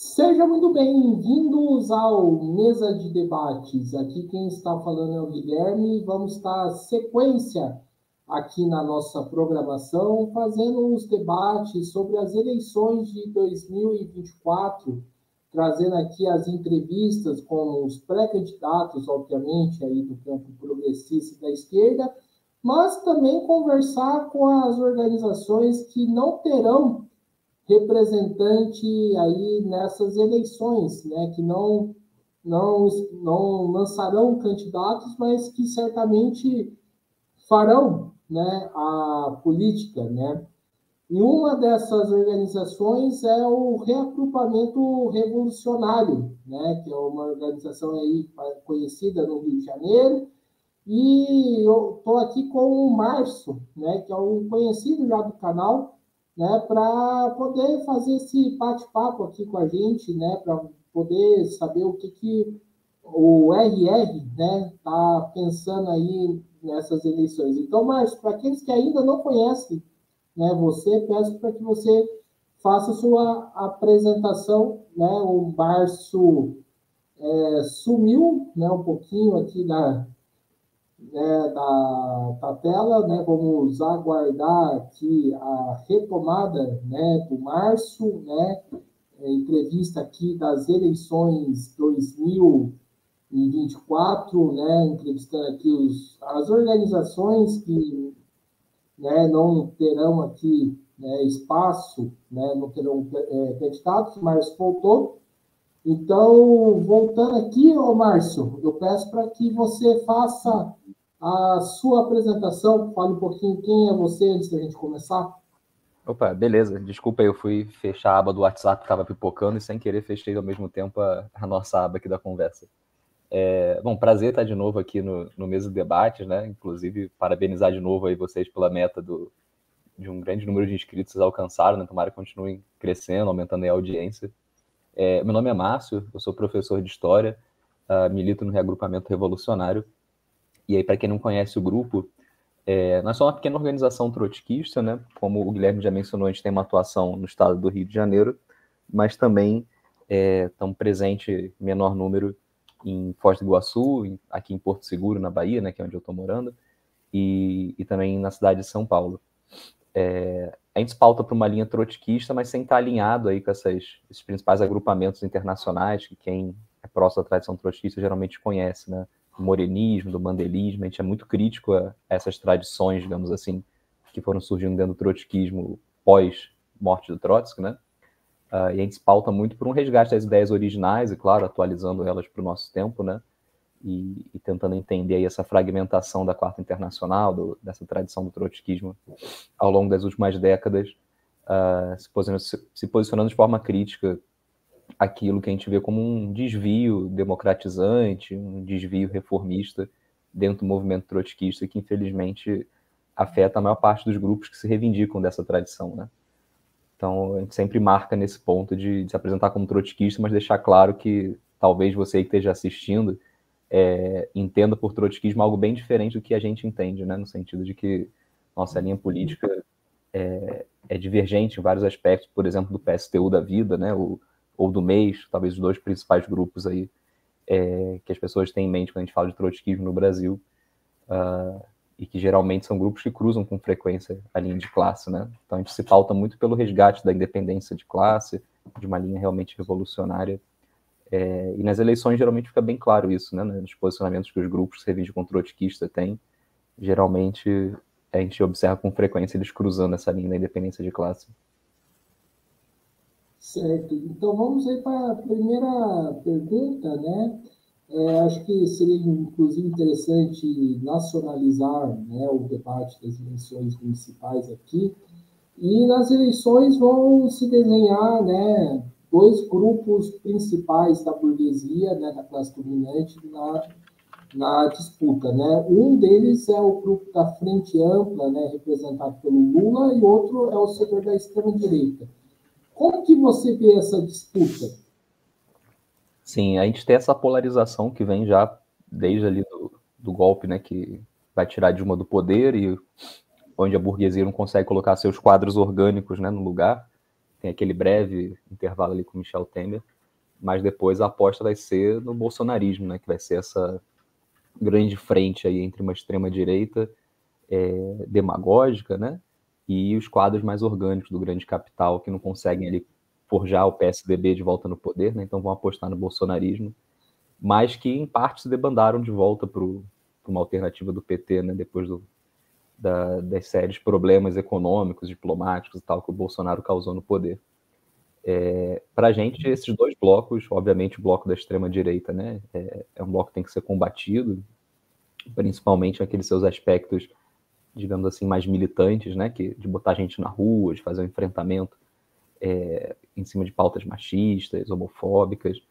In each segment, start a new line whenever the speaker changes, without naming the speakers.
Sejam muito bem-vindos ao Mesa de Debates. Aqui quem está falando é o Guilherme. Vamos dar sequência aqui na nossa programação, fazendo os debates sobre as eleições de 2024, trazendo aqui as entrevistas com os pré-candidatos, obviamente, aí do campo progressista e da esquerda, mas também conversar com as organizações que não terão representante aí nessas eleições, né, que não lançarão candidatos, mas que certamente farão, né, a política, né. E uma dessas organizações é o Reagrupamento Revolucionário, né, que é uma organização aí conhecida no Rio de Janeiro, e eu estou aqui com o Márcio, né, que é um conhecido já do canal, né, para poder fazer esse bate-papo aqui com a gente, né, para poder saber o que o RR, né, está pensando aí nessas eleições. Então, Márcio, para aqueles que ainda não conhecem, né, você, peço para que você faça a sua apresentação, né, o Márcio sumiu, né, um pouquinho aqui da tela, né? Vamos aguardar aqui a retomada, né, do Márcio, né? Entrevista aqui das eleições 2024, né? Entrevistando aqui as organizações que, né, não terão aqui, né, espaço, né, não terão candidatos, mas voltou. Então, voltando aqui, ô Márcio, eu peço para que você faça a sua apresentação, fale um pouquinho quem é você antes da gente começar.
Opa, beleza. Desculpa aí, eu fui fechar a aba do WhatsApp que estava pipocando e sem querer fechei ao mesmo tempo a nossa aba aqui da conversa. Bom, prazer estar de novo aqui no Mesa de Debates, né? Inclusive, parabenizar de novo aí vocês pela meta de um grande número de inscritos que alcançaram, né? Tomara que continuem crescendo, aumentando aí a audiência. Meu nome é Márcio, eu sou professor de História, milito no Reagrupamento Revolucionário. E aí, para quem não conhece o grupo, nós somos uma pequena organização trotskista, né? Como o Guilherme já mencionou, a gente tem uma atuação no estado do Rio de Janeiro, mas também estamos presentes em menor número em Foz do Iguaçu, aqui em Porto Seguro, na Bahia, né, que é onde eu estou morando, e também na cidade de São Paulo. A gente se pauta para uma linha trotskista, mas sem estar alinhado aí com esses principais agrupamentos internacionais, que quem é próximo da tradição trotskista geralmente conhece, né? Do morenismo, do mandelismo, a gente é muito crítico a essas tradições, digamos assim, que foram surgindo dentro do trotskismo pós-morte do Trotsky, né? E a gente se pauta muito por um resgate das ideias originais e, claro, atualizando elas para o nosso tempo, né? E tentando entender aí essa fragmentação da Quarta Internacional, dessa tradição do trotskismo ao longo das últimas décadas, se posicionando de forma crítica aquilo que a gente vê como um desvio democratizante, um desvio reformista dentro do movimento trotskista, que infelizmente afeta a maior parte dos grupos que se reivindicam dessa tradição, né? Então, a gente sempre marca nesse ponto de se apresentar como trotskista, mas deixar claro que talvez você que esteja assistindo entenda por trotskismo algo bem diferente do que a gente entende, né? No sentido de que nossa linha política é divergente em vários aspectos, por exemplo, do PSTU da vida, né? Ou do MEIS, talvez os dois principais grupos aí que as pessoas têm em mente quando a gente fala de trotskismo no Brasil, e que geralmente são grupos que cruzam com frequência a linha de classe, né? Então a gente se pauta muito pelo resgate da independência de classe, de uma linha realmente revolucionária. E nas eleições geralmente fica bem claro isso, né? Nos posicionamentos que os grupos que se reivindicam trotskista têm, geralmente a gente observa com frequência eles cruzando essa linha da independência de classe.
Certo. Então vamos aí para a primeira pergunta, né? Acho que seria inclusive interessante nacionalizar, né, o debate das eleições municipais aqui. E nas eleições vão se desenhar, né, dois grupos principais da burguesia, né, da classe dominante na disputa, né? Um deles é o grupo da Frente Ampla, né, representado pelo Lula, e outro é o setor da extrema-direita. Como que você vê essa disputa?
Sim, a gente tem essa polarização que vem já desde ali do golpe, né, que vai tirar Dilma do poder e onde a burguesia não consegue colocar seus quadros orgânicos, né, no lugar. tem aquele breve intervalo ali com Michel Temer, mas depois a aposta vai ser no bolsonarismo, né, que vai ser essa grande frente aí entre uma extrema-direita demagógica, né, e os quadros mais orgânicos do grande capital, que não conseguem ali forjar o PSDB de volta no poder, né, então vão apostar no bolsonarismo, mas que em parte se debandaram de volta para uma alternativa do PT, né, depois das sérios problemas econômicos, diplomáticos e tal que o Bolsonaro causou no poder. Para a gente, esses dois blocos, obviamente o bloco da extrema-direita, né, é um bloco que tem que ser combatido, principalmente aqueles seus aspectos, digamos assim, mais militantes, né, de botar gente na rua, de fazer um enfrentamento em cima de pautas machistas, homofóbicas,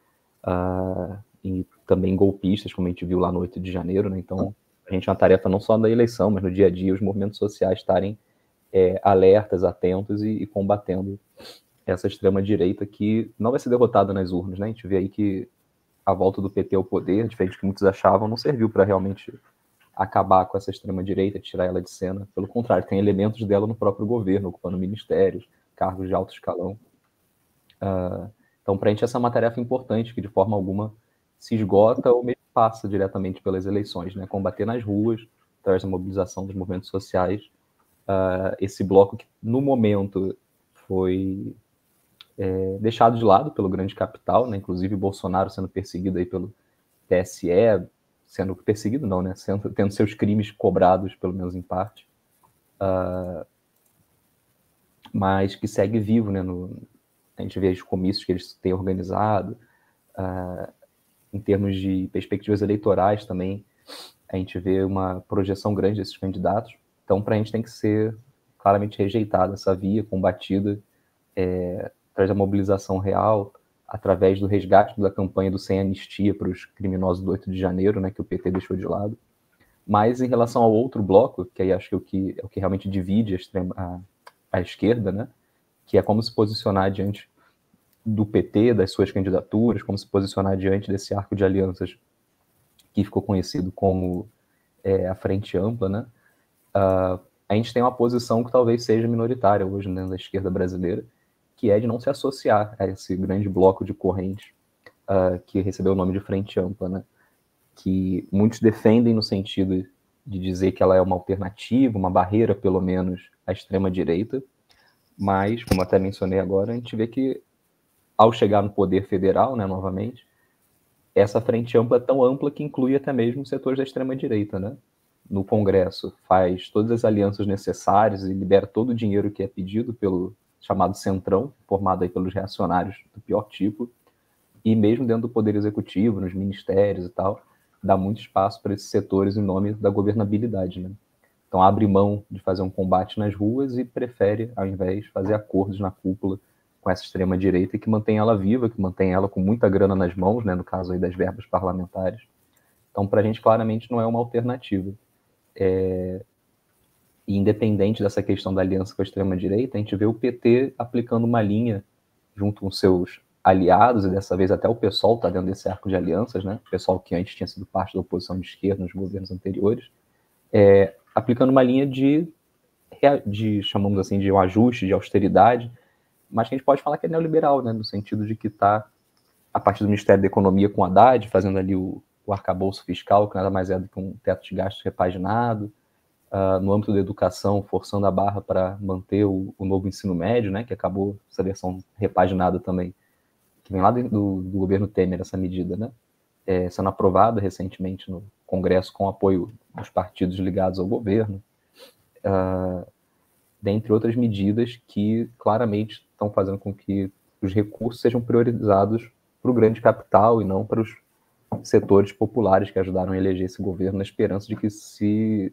e também golpistas, como a gente viu lá no 8 de janeiro, né, então a gente é uma tarefa não só da eleição, mas no dia a dia os movimentos sociais estarem alertas, atentos e combatendo essa extrema-direita que não vai ser derrotada nas urnas, né? A gente vê aí que a volta do PT ao poder, diferente do que muitos achavam, não serviu para realmente acabar com essa extrema-direita, tirar ela de cena. Pelo contrário, tem elementos dela no próprio governo, ocupando ministérios, cargos de alto escalão. Então, para a gente, essa é uma tarefa importante que, de forma alguma, se esgota ou mesmo passa diretamente pelas eleições, né? Combater nas ruas, através da mobilização dos movimentos sociais, esse bloco que, no momento, foi deixado de lado pelo grande capital, né? Inclusive Bolsonaro sendo perseguido aí pelo TSE, sendo perseguido não, né? Tendo seus crimes cobrados, pelo menos em parte, mas que segue vivo, né? A gente vê os comícios que eles têm organizado, em termos de perspectivas eleitorais também, a gente vê uma projeção grande desses candidatos. Então, para a gente tem que ser claramente rejeitada essa via, combatida, através da mobilização real, através do resgate da campanha do Sem Anistia para os criminosos do 8 de janeiro, né, que o PT deixou de lado. Mas em relação ao outro bloco, que aí acho que é o que realmente divide a esquerda, né, que é como se posicionar diante do PT, das suas candidaturas, como se posicionar diante desse arco de alianças que ficou conhecido como a Frente Ampla, né, a gente tem uma posição que talvez seja minoritária hoje dentro da esquerda brasileira, que é de não se associar a esse grande bloco de correntes que recebeu o nome de Frente Ampla, né? Que muitos defendem no sentido de dizer que ela é uma alternativa, uma barreira, pelo menos, à extrema-direita, mas, como até mencionei agora, a gente vê que, ao chegar no poder federal, né, novamente, essa Frente Ampla é tão ampla que inclui até mesmo setores da extrema-direita, né? No Congresso faz todas as alianças necessárias e libera todo o dinheiro que é pedido pelo chamado Centrão, formado aí pelos reacionários do pior tipo, e mesmo dentro do Poder Executivo, nos ministérios e tal, dá muito espaço para esses setores em nome da governabilidade, né? Então abre mão de fazer um combate nas ruas e prefere, ao invés, fazer acordos na cúpula com essa extrema-direita que mantém ela viva, que mantém ela com muita grana nas mãos, né, no caso aí das verbas parlamentares. Então, para a gente, claramente, não é uma alternativa. E independente dessa questão da aliança com a extrema-direita, a gente vê o PT aplicando uma linha junto com seus aliados, e dessa vez até o PSOL está dentro desse arco de alianças, né? O PSOL que antes tinha sido parte da oposição de esquerda nos governos anteriores, aplicando uma linha chamamos assim, de um ajuste, de austeridade, mas que a gente pode falar que é neoliberal, né? No sentido de que está, a partir do Ministério da Economia com o Haddad, fazendo ali o arcabouço fiscal, que nada mais é do que um teto de gastos repaginado, no âmbito da educação, forçando a barra para manter o novo ensino médio, né? Que acabou essa versão repaginada também, que vem lá do governo Temer, essa medida, né? Sendo aprovada recentemente no Congresso com apoio dos partidos ligados ao governo, dentre outras medidas que claramente estão fazendo com que os recursos sejam priorizados para o grande capital e não para os setores populares que ajudaram a eleger esse governo, na esperança de que se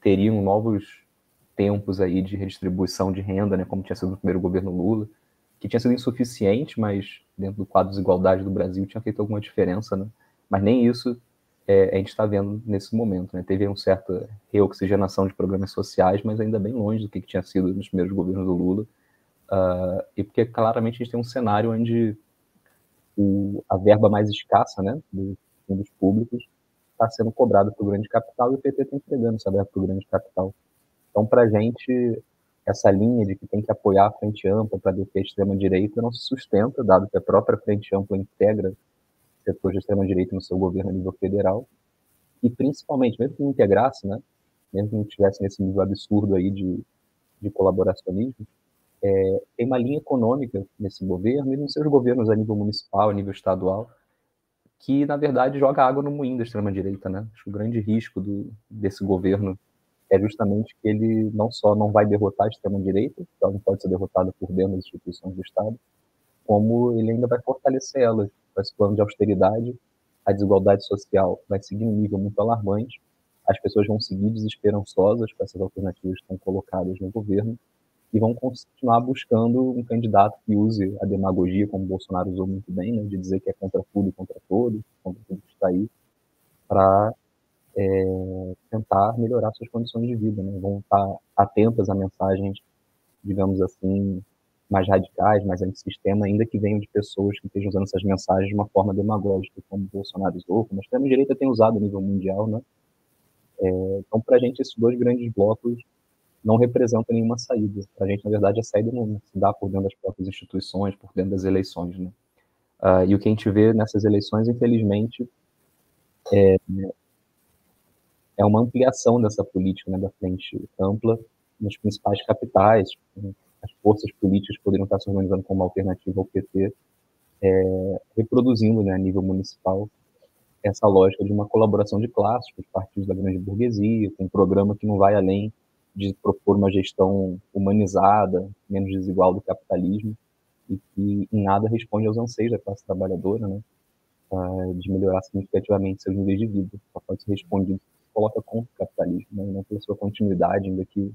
teriam novos tempos aí de redistribuição de renda, né, como tinha sido no primeiro governo Lula, que tinha sido insuficiente, mas dentro do quadro de desigualdade do Brasil tinha feito alguma diferença, né? Mas nem isso a gente está vendo nesse momento, né? Teve uma certa reoxigenação de programas sociais, mas ainda bem longe do que tinha sido nos primeiros governos do Lula, e porque claramente a gente tem um cenário onde a verba mais escassa, né, dos fundos públicos está sendo cobrada pelo grande capital e o PT está entregando essa verba para o grande capital. Então, para a gente, essa linha de que tem que apoiar a Frente Ampla para deter a extrema-direita não se sustenta, dado que a própria Frente Ampla integra setores de extrema-direita no seu governo a nível federal, e principalmente, mesmo que não integrasse, né, mesmo que não estivesse nesse nível absurdo aí de colaboracionismo, tem uma linha econômica nesse governo e nos seus governos a nível municipal, a nível estadual, que, na verdade, joga água no moinho da extrema-direita, né? Acho que o grande risco desse governo é justamente que ele não só não vai derrotar a extrema-direita, que ela não pode ser derrotada por dentro das instituições do Estado, como ele ainda vai fortalecer elas. Com esse plano de austeridade, a desigualdade social vai seguir um nível muito alarmante, as pessoas vão seguir desesperançosas com essas alternativas que estão colocadas no governo, e vão continuar buscando um candidato que use a demagogia, como o Bolsonaro usou muito bem, né, de dizer que é contra tudo e contra todos, contra tudo que está aí, para tentar melhorar suas condições de vida. Né? Vão estar atentas a mensagens, digamos assim, mais radicais, mais antissistema, ainda que venham de pessoas que estejam usando essas mensagens de uma forma demagógica, como o Bolsonaro usou, como a extrema-direita tem usado a nível mundial. Né? Então, para a gente, esses dois grandes blocos não representam nenhuma saída. Para a gente, na verdade, a saída não se dá por dentro das próprias instituições, por dentro das eleições. Né? E o que a gente vê nessas eleições, infelizmente, é uma ampliação dessa política, né, da frente ampla nas principais capitais. As forças políticas poderiam estar se organizando como alternativa ao PT, reproduzindo, né, a nível municipal essa lógica de uma colaboração de classes com os partidos da grande burguesia, com um programa que não vai além de propor uma gestão humanizada, menos desigual do capitalismo, e que em nada responde aos anseios da classe trabalhadora, né, de melhorar significativamente seus níveis de vida. Só pode ser respondido se coloca contra o capitalismo, né, não pela sua continuidade, ainda que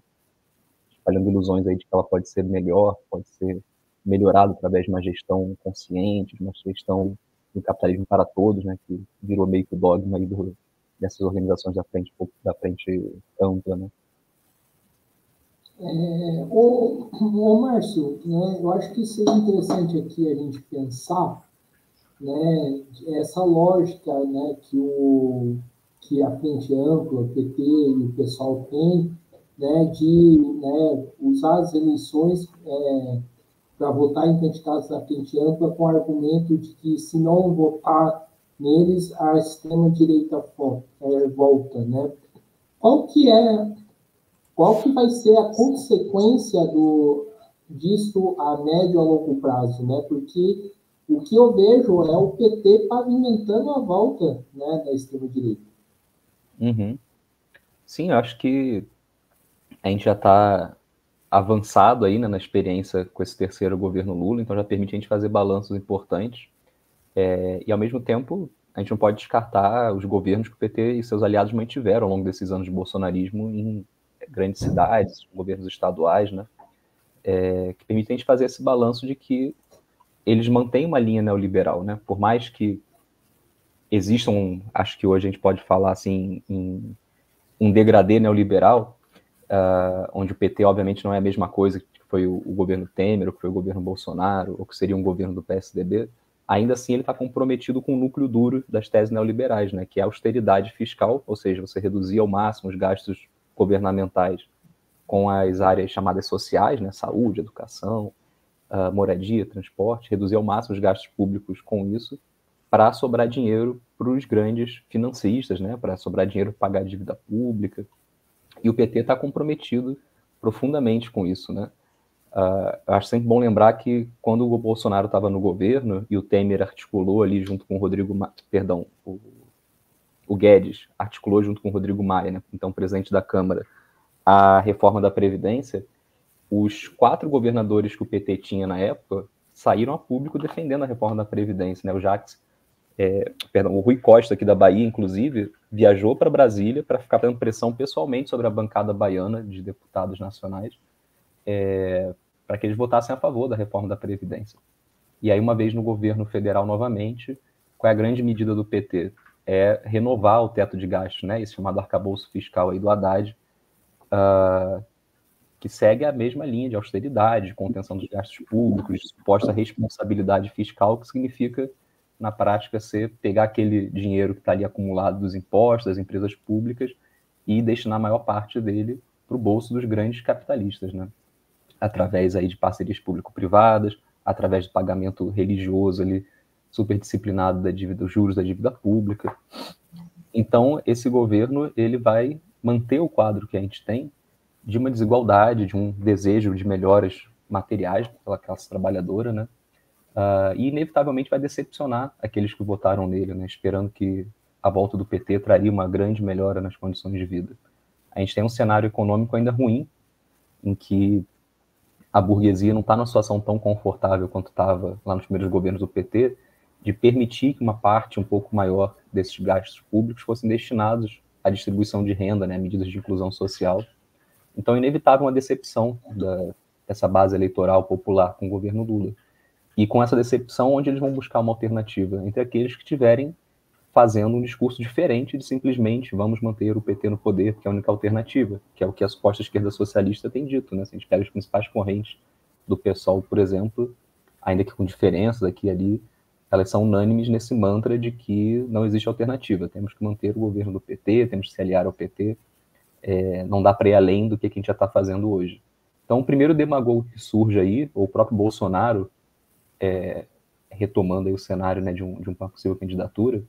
espalhando ilusões aí de que ela pode ser melhor, pode ser melhorada através de uma gestão consciente, de uma gestão do capitalismo para todos, né, que virou meio que o dogma aí dessas organizações da frente ampla, né.
Márcio, né, eu acho que seria interessante aqui a gente pensar, né, essa lógica, né, que a Frente Ampla, o PT e o pessoal tem, né, de, né, usar as eleições para votar em candidatos da Frente Ampla com o argumento de que, se não votar neles, a extrema-direita volta. Né? Qual que vai ser a consequência disso a médio e a longo prazo? Né? Porque o que eu vejo é o PT pavimentando a volta, né, da extrema-direita.
Uhum. Sim, eu acho que a gente já está avançado aí, né, na experiência com esse terceiro governo Lula, então já permite a gente fazer balanços importantes. E, ao mesmo tempo, a gente não pode descartar os governos que o PT e seus aliados mantiveram ao longo desses anos de bolsonarismo em grandes cidades, governos estaduais, né, que permitem a gente fazer esse balanço de que eles mantêm uma linha neoliberal, né, por mais que existam, acho que hoje a gente pode falar assim, em um degradê neoliberal, onde o PT, obviamente, não é a mesma coisa que foi o governo Temer, ou que foi o governo Bolsonaro, ou que seria um governo do PSDB, ainda assim ele está comprometido com o núcleo duro das teses neoliberais, né, que é a austeridade fiscal, ou seja, você reduzir ao máximo os gastos governamentais com as áreas chamadas sociais, né, saúde, educação, moradia, transporte, reduzir ao máximo os gastos públicos com isso, para sobrar dinheiro para os grandes financistas, né, para sobrar dinheiro para pagar a dívida pública. E o PT está comprometido profundamente com isso, né? Eu acho sempre bom lembrar que quando o Bolsonaro estava no governo e o Temer articulou ali junto com o o Guedes articulou junto com o Rodrigo Maia, né, então presidente da Câmara, a reforma da Previdência, os 4 governadores que o PT tinha na época saíram a público defendendo a reforma da Previdência, né? O Rui Costa, aqui da Bahia, inclusive, viajou para Brasília para ficar dando pressão pessoalmente sobre a bancada baiana de deputados nacionais, para que eles votassem a favor da reforma da Previdência. E aí, uma vez no governo federal novamente, qual é a grande medida do PT? É renovar o teto de gastos, né? Esse chamado arcabouço fiscal aí do Haddad, que segue a mesma linha de austeridade, de contenção dos gastos públicos, de suposta responsabilidade fiscal, que significa, na prática, ser pegar aquele dinheiro que está ali acumulado dos impostos, das empresas públicas, e destinar a maior parte dele para o bolso dos grandes capitalistas, né? através aí de parcerias público-privadas, através do pagamento religioso ali, super disciplinado da dívida, dos juros da dívida pública. Então, esse governo ele vai manter o quadro que a gente tem de uma desigualdade, de um desejo de melhoras materiais pela classe trabalhadora, né? E inevitavelmente vai decepcionar aqueles que votaram nele, né? Esperando que a volta do PT traria uma grande melhora nas condições de vida. A gente tem um cenário econômico ainda ruim, em que a burguesia não está numa situação tão confortável quanto estava lá nos primeiros governos do PT, de permitir que uma parte um pouco maior desses gastos públicos fossem destinados à distribuição de renda, né, medidas de inclusão social. Então, é inevitável uma decepção dessa base eleitoral popular com o governo Lula. E com essa decepção, onde eles vão buscar uma alternativa? Entre aqueles que estiverem fazendo um discurso diferente de simplesmente vamos manter o PT no poder, que é a única alternativa, que é o que a suposta esquerda socialista tem dito, né? Se a gente pega as principais correntes do PSOL, por exemplo, ainda que com diferenças aqui e ali, elas são unânimes nesse mantra de que não existe alternativa, temos que manter o governo do PT, temos que se aliar ao PT, não dá para ir além do que a gente já está fazendo hoje. Então, o primeiro demagogo que surge aí, ou o próprio Bolsonaro, retomando aí o cenário, né, de uma possível candidatura,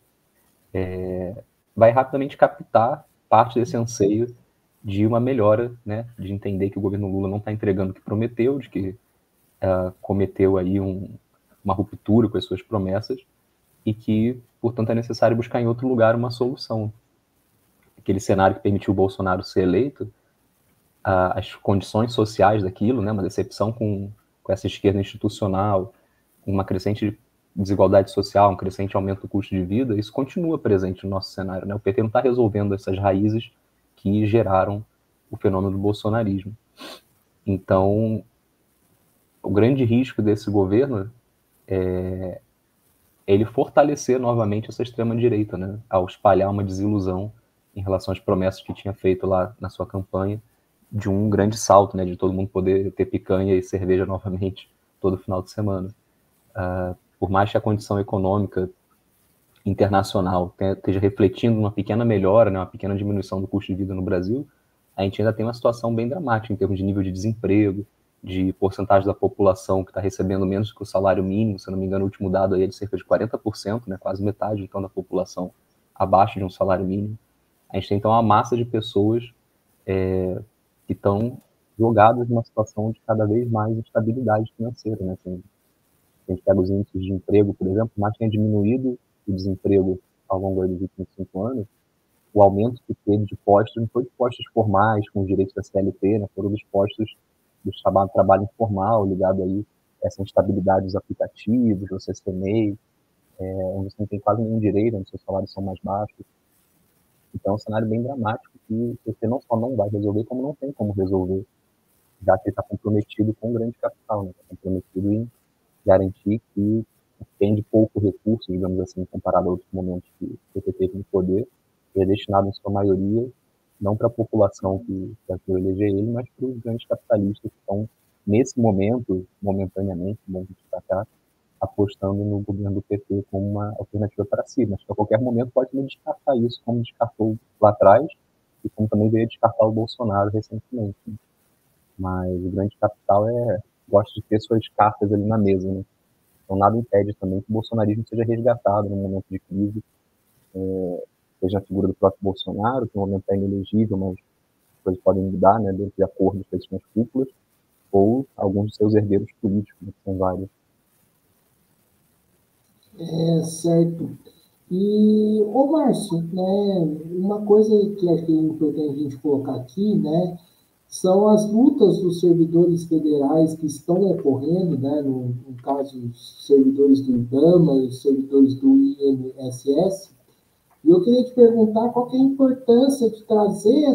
vai rapidamente captar parte desse anseio de uma melhora, né, de entender que o governo Lula não está entregando o que prometeu, de que cometeu aí uma ruptura com as suas promessas e que, portanto, é necessário buscar em outro lugar uma solução. Aquele cenário que permitiu o Bolsonaro ser eleito, as condições sociais daquilo, né, uma decepção com essa esquerda institucional, uma crescente desigualdade social, um crescente aumento do custo de vida, isso continua presente no nosso cenário, né? O PT não está resolvendo essas raízes que geraram o fenômeno do bolsonarismo. Então, o grande risco desse governo é ele fortalecer novamente essa extrema-direita, né? Ao espalhar uma desilusão em relação às promessas que tinha feito lá na sua campanha, de um grande salto, né? De todo mundo poder ter picanha e cerveja novamente todo final de semana. Por mais que a condição econômica internacional esteja refletindo uma pequena melhora, né, uma pequena diminuição do custo de vida no Brasil, a gente ainda tem uma situação bem dramática em termos de nível de desemprego, de porcentagem da população que está recebendo menos que o salário mínimo, se eu não me engano, o último dado aí é de cerca de 40%, né, quase metade, então, da população abaixo de um salário mínimo. A gente tem, então, uma massa de pessoas que estão jogadas numa situação de cada vez mais instabilidade financeira, né, a gente pega os índices de emprego, por exemplo, mais tenha diminuído o desemprego ao longo dos últimos 5 anos, o aumento que teve de postos não foi de postos formais, com os direitos da CLT, né, foram dos postos do trabalho informal, ligado aí a essa instabilidade dos aplicativos, do CCMEI, onde você não tem quase nenhum direito, onde seus salários são mais baixos. Então é um cenário bem dramático que você não só não vai resolver, como não tem como resolver, já que ele está comprometido com o grande capital, né, está comprometido em garantir que tem de pouco recurso, digamos assim, comparado a outros momentos que o PT teve no poder, e é destinado, em sua maioria, não para a população que ajudou a eleger ele, mas para os grandes capitalistas que estão, nesse momento, momentaneamente, vamos destacar, apostando no governo do PT como uma alternativa para si, mas que a qualquer momento pode também descartar isso, como descartou lá atrás, e como também veio descartar o Bolsonaro recentemente. Né? Mas o grande capital gosta de ter suas cartas ali na mesa, né? Então nada impede também que o bolsonarismo seja resgatado num momento de crise, seja a figura do próprio Bolsonaro, que no momento está inelegível, mas as coisas podem mudar, né, dentro de acordos feitos nas cúpulas, ou alguns de seus herdeiros políticos, né, que são vários.
Certo. E, Márcio, né, uma coisa que acho que é importante a gente colocar aqui, né, são as lutas dos servidores federais que estão ocorrendo, né, no caso, os servidores do IBAMA e os servidores do INSS. E eu queria te perguntar qual que é a importância de trazer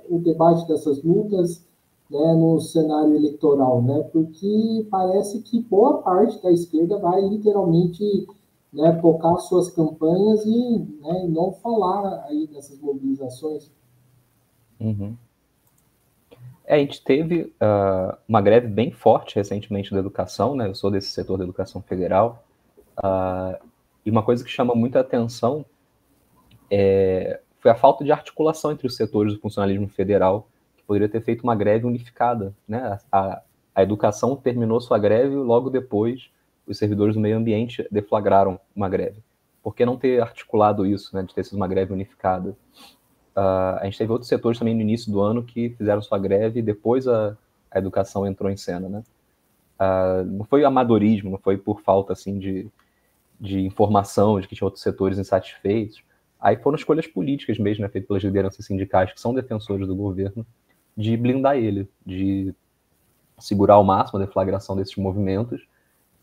o debate dessas lutas, né, no cenário eleitoral, né, porque parece que boa parte da esquerda vai literalmente, né, focar suas campanhas e, né, não falar aí dessas mobilizações.
Uhum. A gente teve uma greve bem forte recentemente da educação, né? Eu sou desse setor da educação federal, e uma coisa que chama muita atenção foi a falta de articulação entre os setores do funcionalismo federal, que poderia ter feito uma greve unificada, né? A educação terminou sua greve e logo depois os servidores do meio ambiente deflagraram uma greve. Por que não ter articulado isso, né, de ter sido uma greve unificada? A gente teve outros setores também no início do ano que fizeram sua greve e depois a educação entrou em cena, né? Não foi amadorismo, não foi por falta assim de informação, de que tinha outros setores insatisfeitos. Aí foram escolhas políticas mesmo, né, feitas pelas lideranças sindicais que são defensores do governo, de blindar ele, de segurar ao máximo a deflagração desses movimentos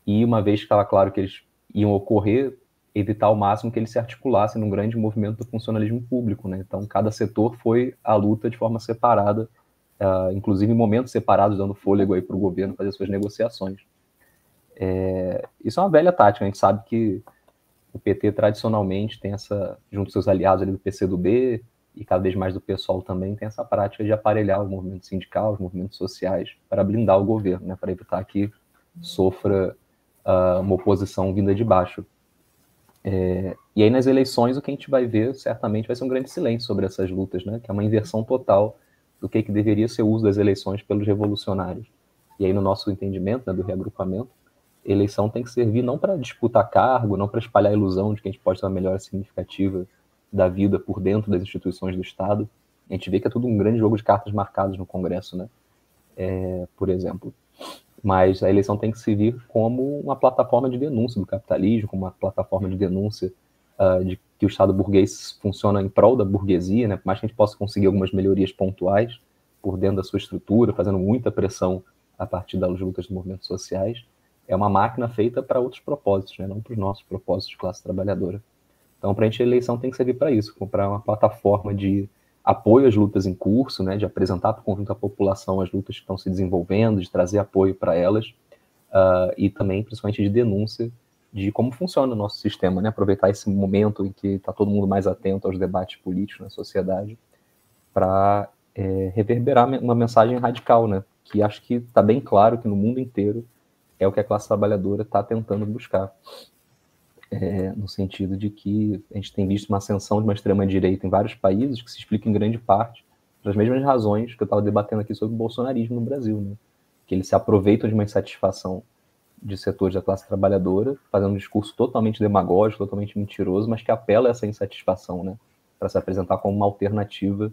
e, uma vez que estava claro que eles iam ocorrer, evitar ao máximo que eles se articulassem num grande movimento do funcionalismo público, né? Então, cada setor foi à luta de forma separada, inclusive em momentos separados, dando fôlego aí para o governo fazer suas negociações. Isso é uma velha tática, a gente sabe que o PT tradicionalmente tem essa, junto com seus aliados ali do PCdoB e cada vez mais do PSOL também, tem essa prática de aparelhar o movimento sindical, os movimentos sociais, para blindar o governo, né? Para evitar que sofra uma oposição vinda de baixo. E aí nas eleições o que a gente vai ver certamente vai ser um grande silêncio sobre essas lutas, né? Que é uma inversão total do que deveria ser o uso das eleições pelos revolucionários. E aí no nosso entendimento, né, do reagrupamento, eleição tem que servir não para disputar cargo, não para espalhar a ilusão de que a gente pode ter uma melhora significativa da vida por dentro das instituições do Estado. A gente vê que é tudo um grande jogo de cartas marcadas no Congresso, né? Por exemplo. Mas a eleição tem que servir como uma plataforma de denúncia do capitalismo, como uma plataforma de denúncia de que o Estado burguês funciona em prol da burguesia, né? Por mais que a gente possa conseguir algumas melhorias pontuais por dentro da sua estrutura, fazendo muita pressão a partir das lutas dos movimentos sociais, é uma máquina feita para outros propósitos, né? Não para os nossos propósitos de classe trabalhadora. Então, para a gente, a eleição tem que servir para isso, para uma plataforma de apoio às lutas em curso, né, de apresentar para o conjunto da população as lutas que estão se desenvolvendo, de trazer apoio para elas, e também, principalmente, de denúncia de como funciona o nosso sistema, né, aproveitar esse momento em que está todo mundo mais atento aos debates políticos na sociedade para reverberar uma mensagem radical, né, que acho que está bem claro que no mundo inteiro é o que a classe trabalhadora está tentando buscar. No sentido de que a gente tem visto uma ascensão de uma extrema-direita em vários países, que se explica em grande parte pelas mesmas razões que eu estava debatendo aqui sobre o bolsonarismo no Brasil, né? Que eles se aproveitam de uma insatisfação de setores da classe trabalhadora, fazendo um discurso totalmente demagógico, totalmente mentiroso, mas que apela a essa insatisfação, né? Para se apresentar como uma alternativa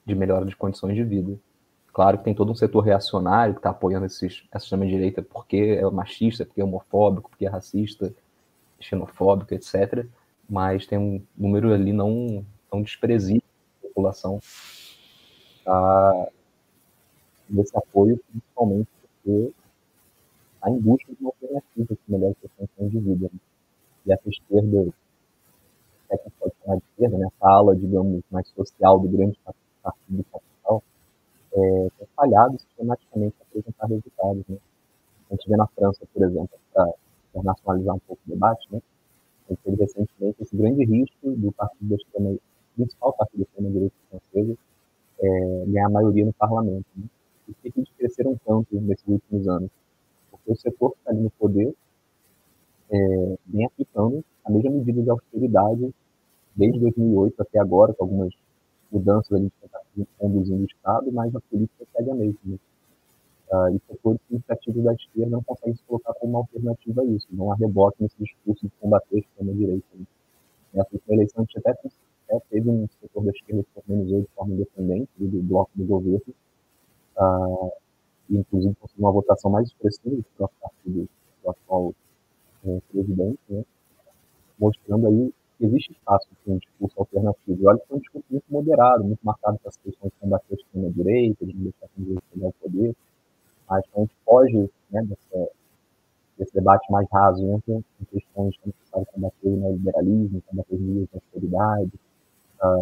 de melhora de condições de vida. Claro que tem todo um setor reacionário que está apoiando essa extrema-direita porque é machista, porque é homofóbico, porque é racista, xenofóbico, etc. Mas tem um número ali não tão desprezível da população desse apoio, principalmente porque está em busca de uma alternativa que melhore suas condições de vida. Né? E essa esquerda, que a gente pode chamar de esquerda, né? Essa ala, digamos, mais social do grande partido do capital, tem falhado sistematicamente a apresentar resultados. Né? A gente vê na França, por exemplo, para internacionalizar um pouco o debate, né? A gente teve recentemente esse grande risco do partido da extrema, principal partido da extrema-direita francesa, ganhar a maioria no parlamento. Né? E por que eles cresceram tanto nesses últimos anos? Porque o setor que está ali no poder vem aplicando a mesma medida de austeridade desde 2008 até agora, com algumas mudanças ali de tentativa conduzindo o Estado, mas a política segue a mesma. Né? E setores iniciativos da esquerda não conseguem se colocar como uma alternativa a isso, não há rebote nesse discurso de combater a extrema-direita. Né? Nessa eleição, a gente até teve um setor da esquerda que se organizou de forma independente do bloco do governo, e inclusive conseguiu uma votação mais expressiva do próprio partido do atual presidente, né? Mostrando aí que existe espaço para um discurso alternativo. E olha que é um discurso muito moderado, muito marcado para as questões de combater a extrema-direita, de não deixar a direita pegar o poder, mas a gente foge, né, desse debate mais raso, entra em questões que é necessário combater o neoliberalismo, combater as medidas de austeridade,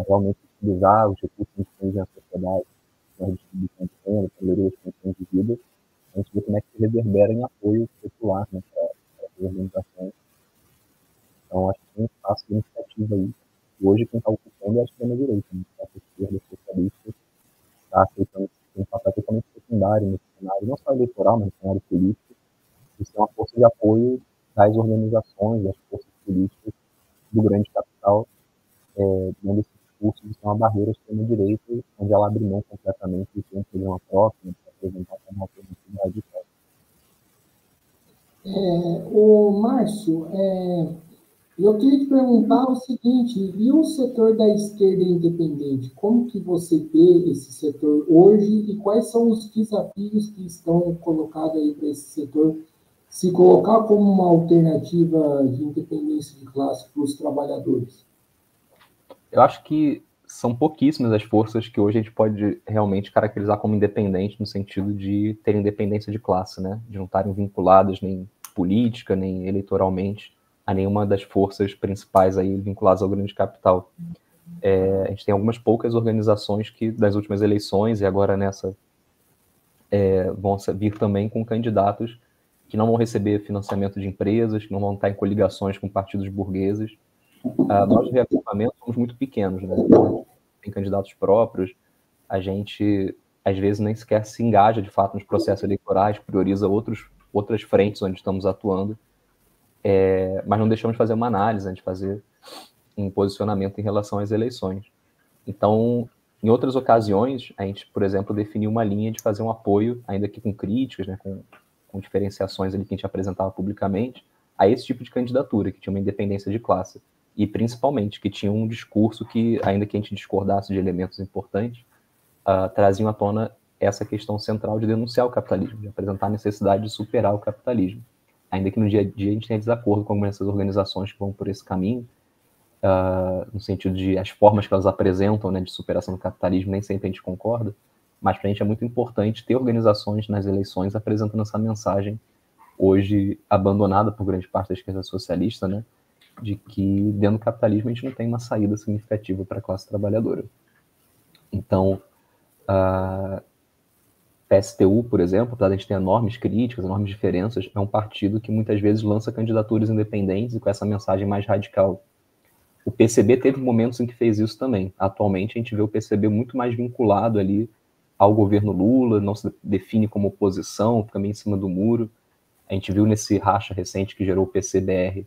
realmente utilizar os recursos disponíveis na sociedade para a redistribuição de renda, para melhoria das condições de vida, a gente vê como é que se reverbera em apoio popular, né, para as organizações. Então, acho que tem um espaço de iniciativa aí. E hoje, quem está ocupando é a extrema-direita, né? A esquerda socialista está aceitando um papel totalmente secundário nesse cenário, não só eleitoral, mas no cenário político, e ser uma força de apoio das organizações, das forças políticas do grande capital, dando esse discurso de ser uma barreira à extrema-direita, onde ela abre mão completamente de ter um programa próprio, apresentar como uma alternativa radical.
O Márcio, eu queria te perguntar o seguinte, e o setor da esquerda independente, como que você vê esse setor hoje e quais são os desafios que estão colocados aí para esse setor se colocar como uma alternativa de independência de classe para os trabalhadores?
Eu acho que são pouquíssimas as forças que hoje a gente pode realmente caracterizar como independente no sentido de ter independência de classe, né? De não estarem vinculadas nem política, nem eleitoralmente a nenhuma das forças principais aí vinculadas ao grande capital. A gente tem algumas poucas organizações que das últimas eleições e agora nessa vão vir também com candidatos que não vão receber financiamento de empresas, que não vão estar em coligações com partidos burgueses. Nós, do reagrupamento, somos muito pequenos, né? Então, tem candidatos próprios, a gente, às vezes, nem sequer se engaja, de fato, nos processos eleitorais, prioriza outras frentes onde estamos atuando, mas não deixamos de fazer uma análise, de fazer um posicionamento em relação às eleições. Então, em outras ocasiões, a gente, por exemplo, definiu uma linha de fazer um apoio, ainda que com críticas, né, com diferenciações ali que a gente apresentava publicamente, a esse tipo de candidatura, que tinha uma independência de classe. E, principalmente, que tinha um discurso que, ainda que a gente discordasse de elementos importantes, traziam à tona essa questão central de denunciar o capitalismo, de apresentar a necessidade de superar o capitalismo. Ainda que no dia a dia a gente tenha desacordo com algumas dessas organizações que vão por esse caminho, no sentido de as formas que elas apresentam, né, de superação do capitalismo, nem sempre a gente concorda, mas para a gente é muito importante ter organizações nas eleições apresentando essa mensagem, hoje abandonada por grande parte da esquerda socialista, né, de que dentro do capitalismo a gente não tem uma saída significativa para a classe trabalhadora. Então, a PSTU, por exemplo, apesar de a gente ter enormes críticas, enormes diferenças, é um partido que muitas vezes lança candidaturas independentes e com essa mensagem mais radical. O PCB teve momentos em que fez isso também. Atualmente, a gente vê o PCB muito mais vinculado ali ao governo Lula, não se define como oposição, fica meio em cima do muro. A gente viu nesse racha recente que gerou o PCBR,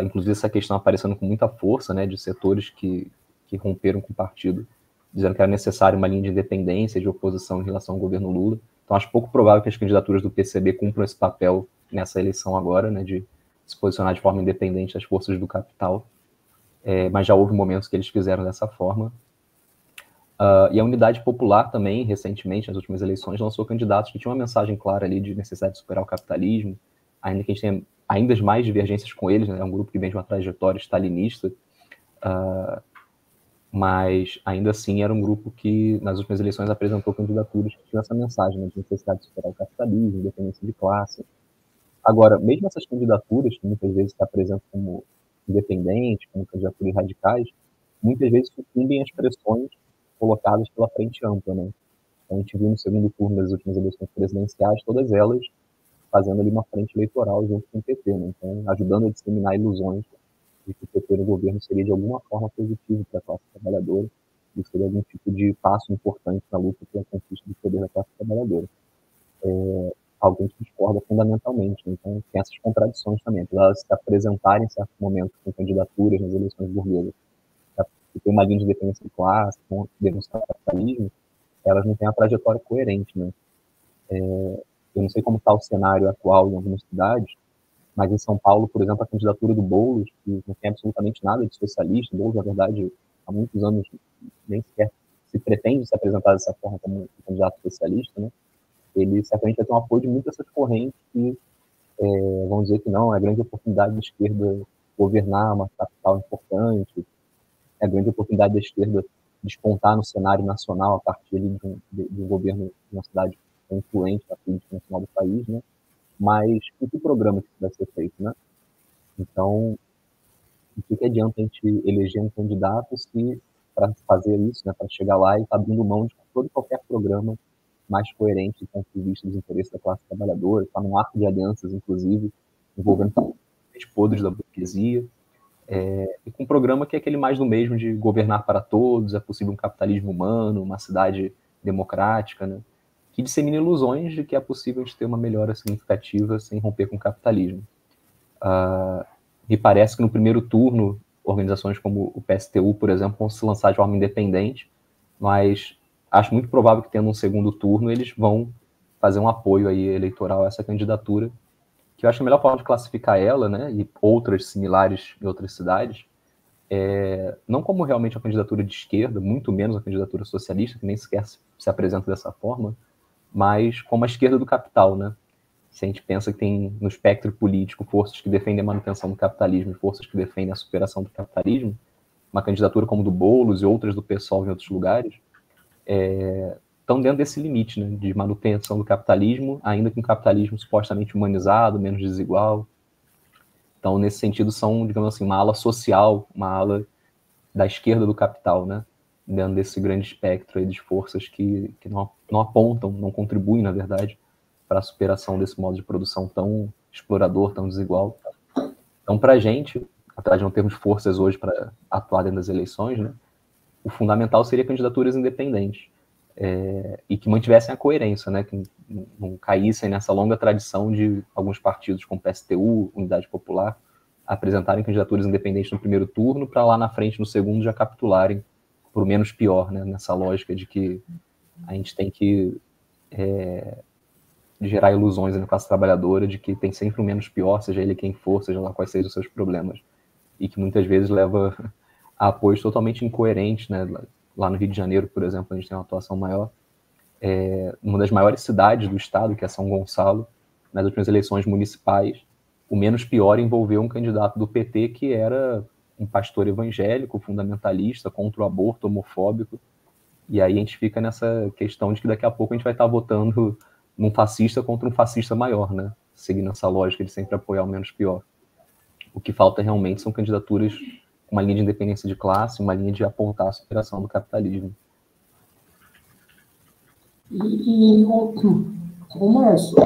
inclusive essa questão aparecendo com muita força, né, de setores que romperam com o partido, dizendo que era necessário uma linha de independência, de oposição em relação ao governo Lula. Então, acho pouco provável que as candidaturas do PCB cumpram esse papel nessa eleição agora, né, de se posicionar de forma independente das forças do capital. Mas já houve momentos que eles fizeram dessa forma. E a Unidade Popular também, recentemente, nas últimas eleições, lançou candidatos que tinham uma mensagem clara ali de necessidade de superar o capitalismo, ainda que a gente tenha ainda mais divergências com eles, né? É um grupo que vem de uma trajetória stalinista, mas ainda assim era um grupo que, nas últimas eleições, apresentou candidaturas que tinham essa mensagem, né, de necessidade de superar o capitalismo, independência de classe. Agora, mesmo essas candidaturas, que muitas vezes se apresentam como independentes, como candidaturas radicais, muitas vezes sucumbem às pressões colocadas pela frente ampla, né? Então, a gente viu no segundo turno das últimas eleições presidenciais, todas elas fazendo ali uma frente eleitoral junto com o PT, né? Então, ajudando a disseminar ilusões de que o PT no governo seria de alguma forma positivo para a classe trabalhadora e seria algum tipo de passo importante na luta pela conquista do poder da classe trabalhadora. Alguém que discorda fundamentalmente, né? Então tem essas contradições também, apesar de elas se apresentarem em certos momentos com candidaturas nas eleições burguesas, que tem uma linha de independência de classe, com denunciar o capitalismo, elas não têm a trajetória coerente, né? Eu não sei como está o cenário atual em algumas cidades, mas em São Paulo, por exemplo, a candidatura do Boulos, que não tem absolutamente nada de socialista, o Boulos, na verdade, há muitos anos nem sequer se pretende se apresentar dessa forma como um candidato socialista, né? Ele certamente vai ter um apoio de muitas dessas correntes que vão dizer que não, é a grande oportunidade da esquerda governar uma capital importante, é a grande oportunidade da esquerda despontar no cenário nacional a partir de um governo de uma cidade influente na política nacional do país, né? Mas com que programa que isso vai ser feito, né? Então, o que adianta a gente eleger um candidato se, para fazer isso, né, para chegar lá e estar abrindo mão de todo e qualquer programa mais coerente do ponto de vista dos interesses da classe trabalhadora, está num arco de alianças, inclusive, envolvendo os podres da burguesia, e com um programa que é aquele mais do mesmo de governar para todos, é possível um capitalismo humano, uma cidade democrática, né, que dissemina ilusões de que é possível a gente ter uma melhora significativa sem romper com o capitalismo. Me parece que no primeiro turno, organizações como o PSTU, por exemplo, vão se lançar de forma independente, mas acho muito provável que tendo um segundo turno eles vão fazer um apoio aí eleitoral a essa candidatura, que eu acho que a melhor forma de classificar ela, né, e outras similares em outras cidades, não como realmente a candidatura de esquerda, muito menos a candidatura socialista, que nem sequer se apresenta dessa forma, mas como a esquerda do capital, né? Se a gente pensa que tem no espectro político forças que defendem a manutenção do capitalismo e forças que defendem a superação do capitalismo, uma candidatura como do Boulos e outras do PSOL em outros lugares, estão dentro desse limite, né, de manutenção do capitalismo, ainda que um capitalismo supostamente humanizado, menos desigual. Então, nesse sentido, são, digamos assim, uma ala social, uma ala da esquerda do capital, né, dentro desse grande espectro aí de forças que não apontam, não contribuem, na verdade, para a superação desse modo de produção tão explorador, tão desigual. Então, para a gente, apesar de não termos forças hoje para atuar dentro das eleições, né, o fundamental seria candidaturas independentes, e que mantivessem a coerência, né, que não caíssem nessa longa tradição de alguns partidos como PSTU, Unidade Popular, apresentarem candidaturas independentes no primeiro turno para lá na frente, no segundo, já capitularem por menos pior, né, nessa lógica de que a gente tem que gerar ilusões na classe trabalhadora de que tem sempre o menos pior, seja ele quem for, seja lá quais sejam os seus problemas, e que muitas vezes leva a apoios totalmente incoerentes, né. Lá no Rio de Janeiro, por exemplo, a gente tem uma atuação maior, uma das maiores cidades do estado, que é São Gonçalo, nas últimas eleições municipais, o menos pior envolveu um candidato do PT que era um pastor evangélico, fundamentalista, contra o aborto, homofóbico, e aí a gente fica nessa questão de que daqui a pouco a gente vai estar votando num fascista contra um fascista maior, né? Seguindo essa lógica de sempre apoiar o menos pior. O que falta realmente são candidaturas com uma linha de independência de classe, uma linha de apontar a superação do capitalismo.
O Márcio,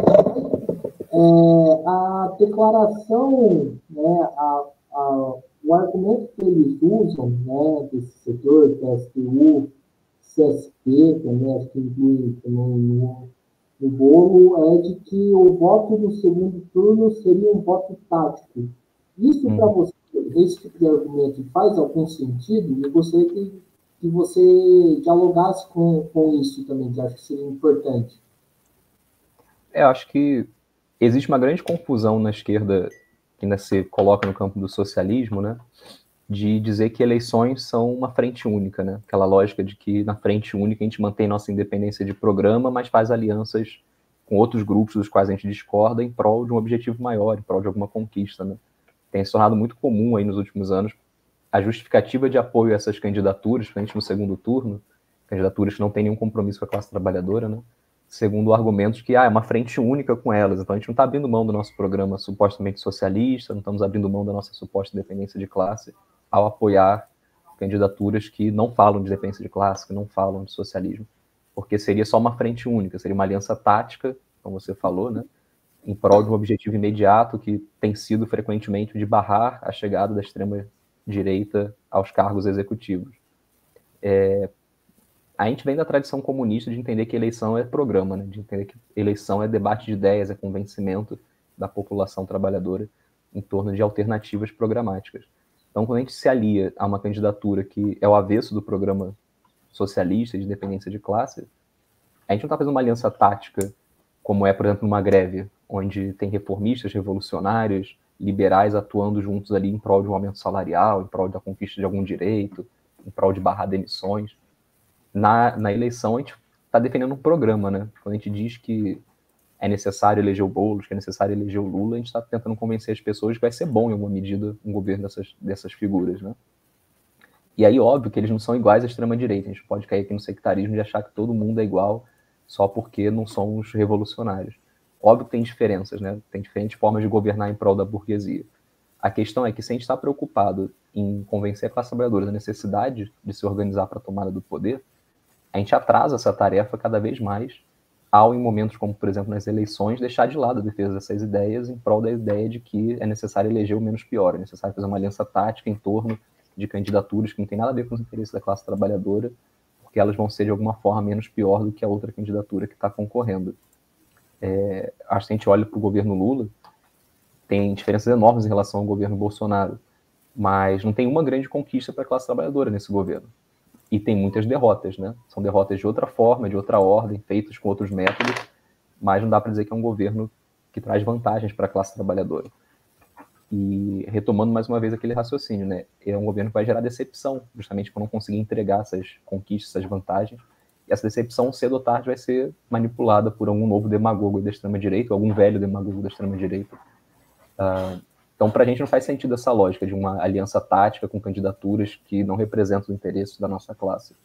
a declaração, né, o argumento que eles usam, né, desse setor, PSTU, CSP, também acho que inclui também no bolo, é de que o voto no segundo turno seria um voto tático. Isso para você, esse tipo de argumento, faz algum sentido? Eu gostaria que você dialogasse com isso também, que acho que seria importante.
Eu acho que existe uma grande confusão na esquerda, que ainda se coloca no campo do socialismo, né, de dizer que eleições são uma frente única, né? Aquela lógica de que na frente única a gente mantém nossa independência de programa, mas faz alianças com outros grupos dos quais a gente discorda em prol de um objetivo maior, em prol de alguma conquista, né? Tem se tornado muito comum aí nos últimos anos a justificativa de apoio a essas candidaturas, principalmente no segundo turno, candidaturas que não têm nenhum compromisso com a classe trabalhadora, né? Segundo argumentos que é uma frente única com elas, então a gente não está abrindo mão do nosso programa supostamente socialista, não estamos abrindo mão da nossa suposta independência de classe ao apoiar candidaturas que não falam de independência de classe, que não falam de socialismo, porque seria só uma frente única, seria uma aliança tática, como você falou, né, em prol de um objetivo imediato que tem sido frequentemente de barrar a chegada da extrema-direita aos cargos executivos. A gente vem da tradição comunista de entender que eleição é programa, né? De entender que eleição é debate de ideias, é convencimento da população trabalhadora em torno de alternativas programáticas. Então, quando a gente se alia a uma candidatura que é o avesso do programa socialista de independência de classe, a gente não está fazendo uma aliança tática, como é, por exemplo, numa greve, onde tem reformistas, revolucionários, liberais atuando juntos ali em prol de um aumento salarial, em prol da conquista de algum direito, em prol de barrar demissões. Na eleição, a gente está defendendo um programa, né? Quando a gente diz que é necessário eleger o Boulos, que é necessário eleger o Lula, a gente está tentando convencer as pessoas de que vai ser bom, em alguma medida, um governo dessas figuras, né? E aí, óbvio que eles não são iguais à extrema-direita. A gente pode cair aqui no sectarismo de achar que todo mundo é igual só porque não somos revolucionários. Óbvio que tem diferenças, né? Tem diferentes formas de governar em prol da burguesia. A questão é que se a gente está preocupado em convencer a classe trabalhadora da necessidade de se organizar para a tomada do poder, a gente atrasa essa tarefa cada vez mais ao, em momentos como, por exemplo, nas eleições, deixar de lado a defesa dessas ideias em prol da ideia de que é necessário eleger o menos pior, é necessário fazer uma aliança tática em torno de candidaturas que não tem nada a ver com os interesses da classe trabalhadora, porque elas vão ser, de alguma forma, menos pior do que a outra candidatura que está concorrendo. Acho que a gente olha para o governo Lula, tem diferenças enormes em relação ao governo Bolsonaro, mas não tem uma grande conquista para a classe trabalhadora nesse governo. E tem muitas derrotas, né? São derrotas de outra forma, de outra ordem, feitas com outros métodos, mas não dá para dizer que é um governo que traz vantagens para a classe trabalhadora. E retomando mais uma vez aquele raciocínio, né? É um governo que vai gerar decepção, justamente por não conseguir entregar essas conquistas, essas vantagens. E essa decepção, cedo ou tarde, vai ser manipulada por algum novo demagogo da extrema-direita, ou algum velho demagogo da extrema-direita. Então, para a gente não faz sentido essa lógica de uma aliança tática com candidaturas que não representam os interesses da nossa classe.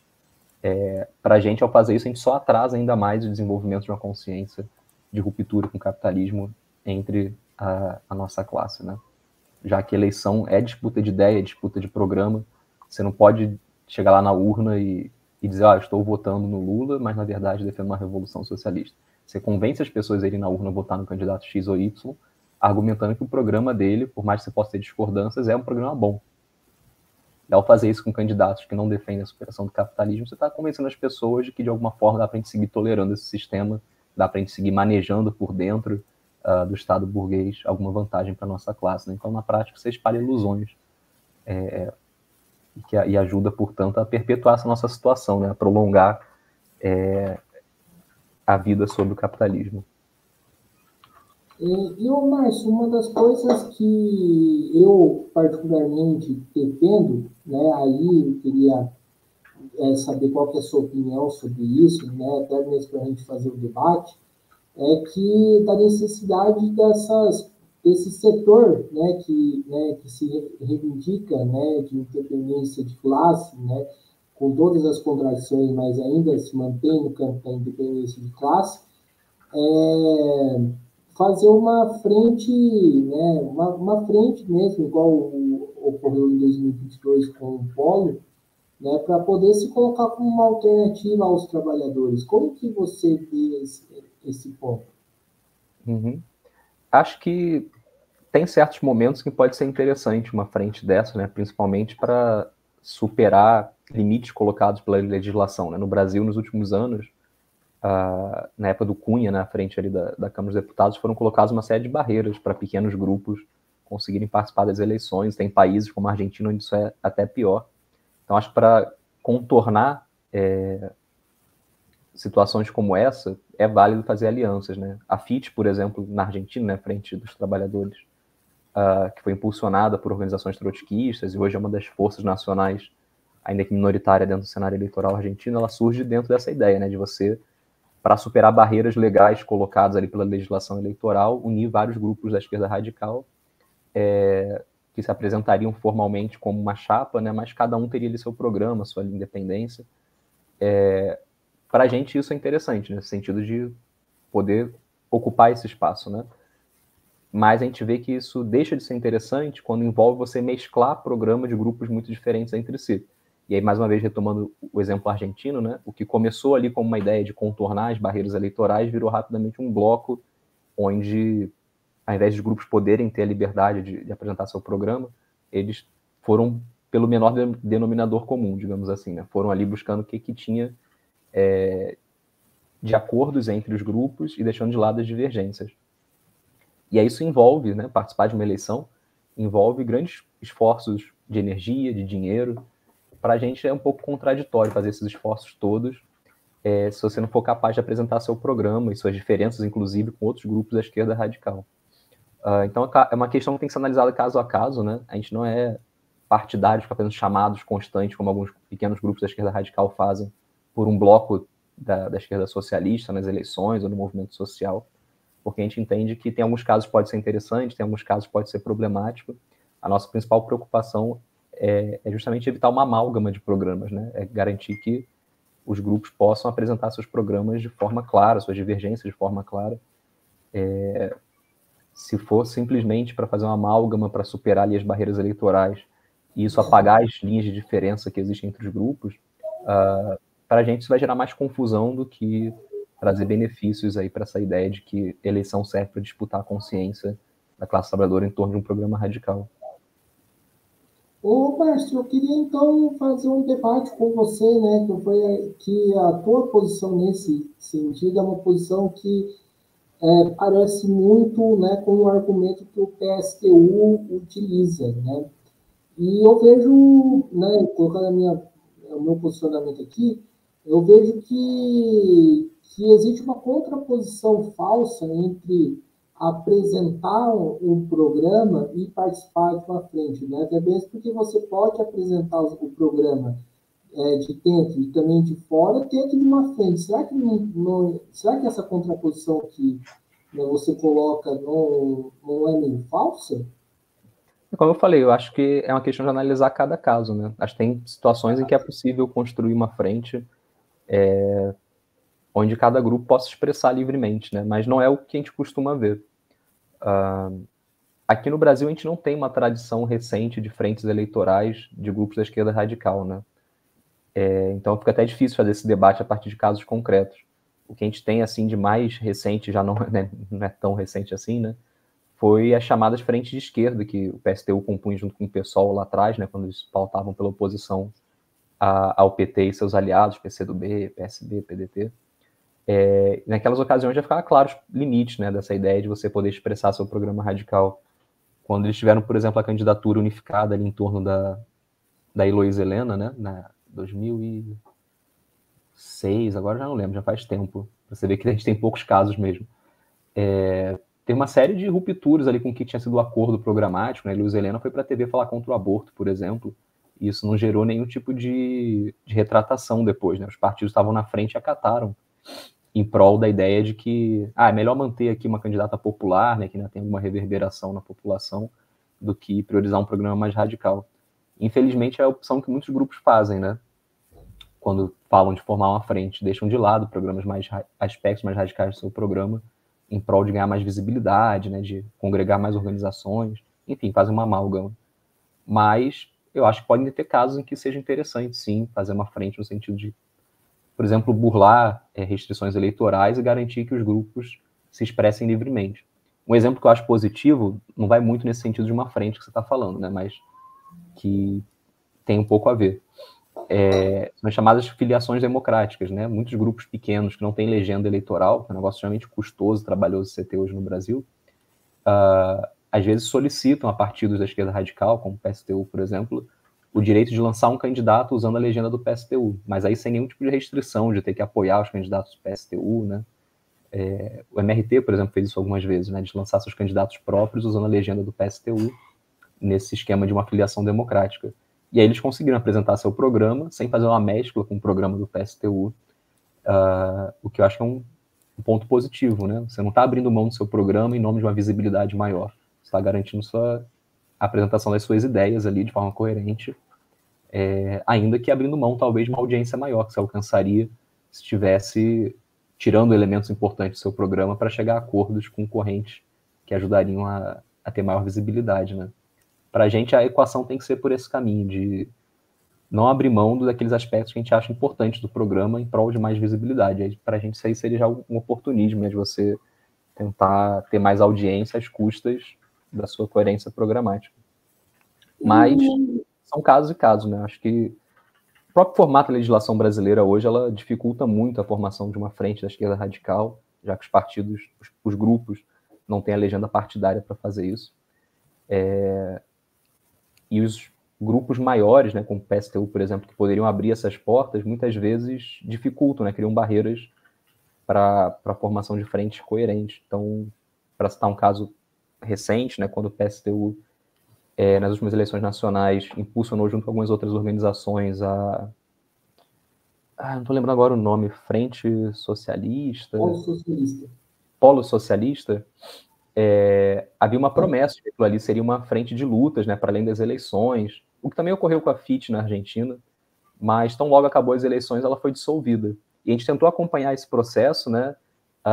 Para a gente, ao fazer isso, a gente só atrasa ainda mais o desenvolvimento de uma consciência de ruptura com o capitalismo entre a nossa classe, né? Já que a eleição é disputa de ideia, é disputa de programa. Você não pode chegar lá na urna e dizer, estou votando no Lula, mas na verdade defendo uma revolução socialista. Você convence as pessoas a irem na urna votar no candidato X ou Y, argumentando que o programa dele, por mais que você possa ter discordâncias, é um programa bom. E ao fazer isso com candidatos que não defendem a superação do capitalismo, você está convencendo as pessoas de que, de alguma forma, dá para a gente seguir tolerando esse sistema, dá para a gente seguir manejando por dentro do Estado burguês alguma vantagem para a nossa classe. Né? Então, na prática, você espalha ilusões e ajuda, portanto, a perpetuar essa nossa situação, né? A prolongar a vida sob o capitalismo.
E, Márcio, uma das coisas que eu particularmente defendo, né, aí eu queria saber qual que é a sua opinião sobre isso, né, até mesmo para a gente fazer o debate, é que da necessidade desse setor, né, que se reivindica, né, de independência de classe, né, com todas as contradições, mas ainda se mantém no campo da independência de classe, fazer uma frente, né, uma frente mesmo, igual ocorreu em 2022 com o Polo, né, para poder se colocar como uma alternativa aos trabalhadores. Como que você vê esse ponto?
Uhum. Acho que tem certos momentos que pode ser interessante uma frente dessa, né, principalmente para superar limites colocados pela legislação. Né? No Brasil, nos últimos anos, na época do Cunha, na frente ali da Câmara dos Deputados, foram colocadas uma série de barreiras para pequenos grupos conseguirem participar das eleições. Tem países como a Argentina onde isso é até pior. Então, acho que para contornar situações como essa, é válido fazer alianças. Né? A FIT, por exemplo, na Argentina, né, Frente dos Trabalhadores, que foi impulsionada por organizações trotskistas e hoje é uma das forças nacionais, ainda que minoritária dentro do cenário eleitoral argentino, ela surge dentro dessa ideia, né, de você, para superar barreiras legais colocadas ali pela legislação eleitoral, unir vários grupos da esquerda radical que se apresentariam formalmente como uma chapa, né, mas cada um teria ali seu programa, sua independência. Para a gente isso é interessante, nesse sentido de poder ocupar esse espaço, né? Mas a gente vê que isso deixa de ser interessante quando envolve você mesclar programas de grupos muito diferentes entre si. E aí, mais uma vez, retomando o exemplo argentino, né, o que começou ali como uma ideia de contornar as barreiras eleitorais virou rapidamente um bloco onde, ao invés de grupos poderem ter a liberdade de apresentar seu programa, eles foram pelo menor denominador comum, digamos assim. Né? Foram ali buscando o que tinha de acordos entre os grupos e deixando de lado as divergências. E aí isso envolve, né, participar de uma eleição, envolve grandes esforços de energia, de dinheiro. Para a gente é um pouco contraditório fazer esses esforços todos se você não for capaz de apresentar seu programa e suas diferenças, inclusive, com outros grupos da esquerda radical. Então é uma questão que tem que ser analisada caso a caso. Né? A gente não é partidário, fica fazendo chamados constantes, como alguns pequenos grupos da esquerda radical fazem, por um bloco da esquerda socialista nas eleições ou no movimento social, porque a gente entende que tem alguns casos que pode ser interessante, tem alguns casos que pode ser problemático. A nossa principal preocupação é justamente evitar uma amálgama de programas, né? É garantir que os grupos possam apresentar seus programas de forma clara, suas divergências de forma clara. Se for simplesmente para fazer uma amálgama, para superar ali as barreiras eleitorais, e isso apagar as linhas de diferença que existem entre os grupos, para a gente isso vai gerar mais confusão do que trazer benefícios aí para essa ideia de que eleição serve para disputar a consciência da classe trabalhadora em torno de um programa radical.
Ô, Márcio, eu queria então fazer um debate com você, né, que a tua posição nesse sentido é uma posição que parece muito, né, com o argumento que o PSTU utiliza, né? E eu vejo, né, colocando o meu posicionamento aqui, eu vejo que existe uma contraposição falsa entre apresentar um programa e participar de uma frente, né? Até mesmo porque você pode apresentar o programa de dentro e também de fora dentro de uma frente. Será que, será que essa contraposição que, né, você coloca não é meio falsa?
Como eu falei, eu acho que é uma questão de analisar cada caso, né? Acho que tem situações em que é possível construir uma frente onde cada grupo possa expressar livremente, né? Mas não é o que a gente costuma ver. Aqui no Brasil, a gente não tem uma tradição recente de frentes eleitorais de grupos da esquerda radical, né? Então fica até difícil fazer esse debate a partir de casos concretos. O que a gente tem, assim, de mais recente, já não, né, não é tão recente assim, né? Foi as chamadas frentes de esquerda, que o PSTU compunha junto com o PSOL lá atrás, né, quando eles pautavam pela oposição ao PT e seus aliados, PCdoB, PSB, PDT. Naquelas ocasiões já ficava claro os limites, né, dessa ideia de você poder expressar seu programa radical. Quando eles tiveram, por exemplo, a candidatura unificada ali em torno da Heloísa Helena, né, na 2006, agora já não lembro, já faz tempo. Você vê que a gente tem poucos casos mesmo. Tem uma série de rupturas ali com o que tinha sido o acordo programático, né? Luiz Helena foi para a TV falar contra o aborto, por exemplo, e isso não gerou nenhum tipo de retratação depois, né? Os partidos estavam na frente e acataram em prol da ideia de que é melhor manter aqui uma candidata popular, né, que ainda tem alguma reverberação na população, do que priorizar um programa mais radical. Infelizmente, é a opção que muitos grupos fazem, né? Quando falam de formar uma frente, deixam de lado programas aspectos mais radicais do seu programa, em prol de ganhar mais visibilidade, né, de congregar mais organizações, enfim, fazem uma amálgama. Mas eu acho que podem ter casos em que seja interessante, sim, fazer uma frente no sentido de, por exemplo, burlar restrições eleitorais e garantir que os grupos se expressem livremente. Um exemplo que eu acho positivo, não vai muito nesse sentido de uma frente que você está falando, né, mas que tem um pouco a ver. São as chamadas filiações democráticas, né? Muitos grupos pequenos que não têm legenda eleitoral, que é um negócio extremamente custoso e trabalhoso de se ter hoje no Brasil, às vezes solicitam a partidos da esquerda radical, como o PSTU, por exemplo, o direito de lançar um candidato usando a legenda do PSTU, mas aí sem nenhum tipo de restrição de ter que apoiar os candidatos do PSTU, né? O MRT, por exemplo, fez isso algumas vezes, né? De lançar seus candidatos próprios usando a legenda do PSTU, nesse esquema de uma filiação democrática. E aí eles conseguiram apresentar seu programa sem fazer uma mescla com o programa do PSTU, o que eu acho que é um ponto positivo, né? Você não está abrindo mão do seu programa em nome de uma visibilidade maior. Você está garantindo a apresentação das suas ideias ali de forma coerente, ainda que abrindo mão, talvez, de uma audiência maior que você alcançaria se estivesse tirando elementos importantes do seu programa para chegar a acordos com correntes que ajudariam a ter maior visibilidade, né? Para a gente, a equação tem que ser por esse caminho, de não abrir mão daqueles aspectos que a gente acha importantes do programa em prol de mais visibilidade. Para a gente, isso aí seria já um oportunismo, né, de você tentar ter mais audiência às custas da sua coerência programática. Mas são casos e casos, né? Acho que o próprio formato da legislação brasileira hoje, ela dificulta muito a formação de uma frente da esquerda radical, já que os partidos, os grupos, não têm a legenda partidária para fazer isso. E os grupos maiores, né, como o PSTU, por exemplo, que poderiam abrir essas portas, muitas vezes dificultam, né, criam barreiras para a formação de frentes coerentes. Então, para citar um caso recente, né, quando o PSTU, nas últimas eleições nacionais, impulsionou junto com algumas outras organizações não estou lembrando agora o nome, Frente Socialista... Polo Socialista, havia uma promessa de que aquilo ali seria uma frente de lutas, né, para além das eleições, o que também ocorreu com a FIT na Argentina, mas tão logo acabou as eleições, ela foi dissolvida. E a gente tentou acompanhar esse processo, né,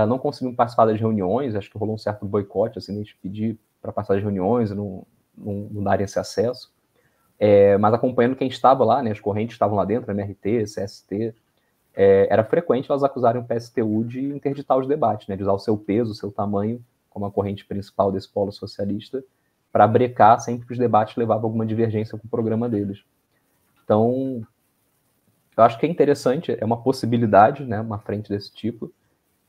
não conseguimos participar das reuniões, acho que rolou um certo boicote, assim, a gente pedir para passar das reuniões e não darem esse acesso, mas acompanhando quem estava lá, né, as correntes estavam lá dentro, MRT, CST, era frequente elas acusarem o PSTU de interditar os debates, né, de usar o seu peso, o seu tamanho, como a corrente principal desse polo socialista, para brecar sempre que os debates levavam alguma divergência com o programa deles. Então, eu acho que é interessante, é uma possibilidade, né, uma frente desse tipo,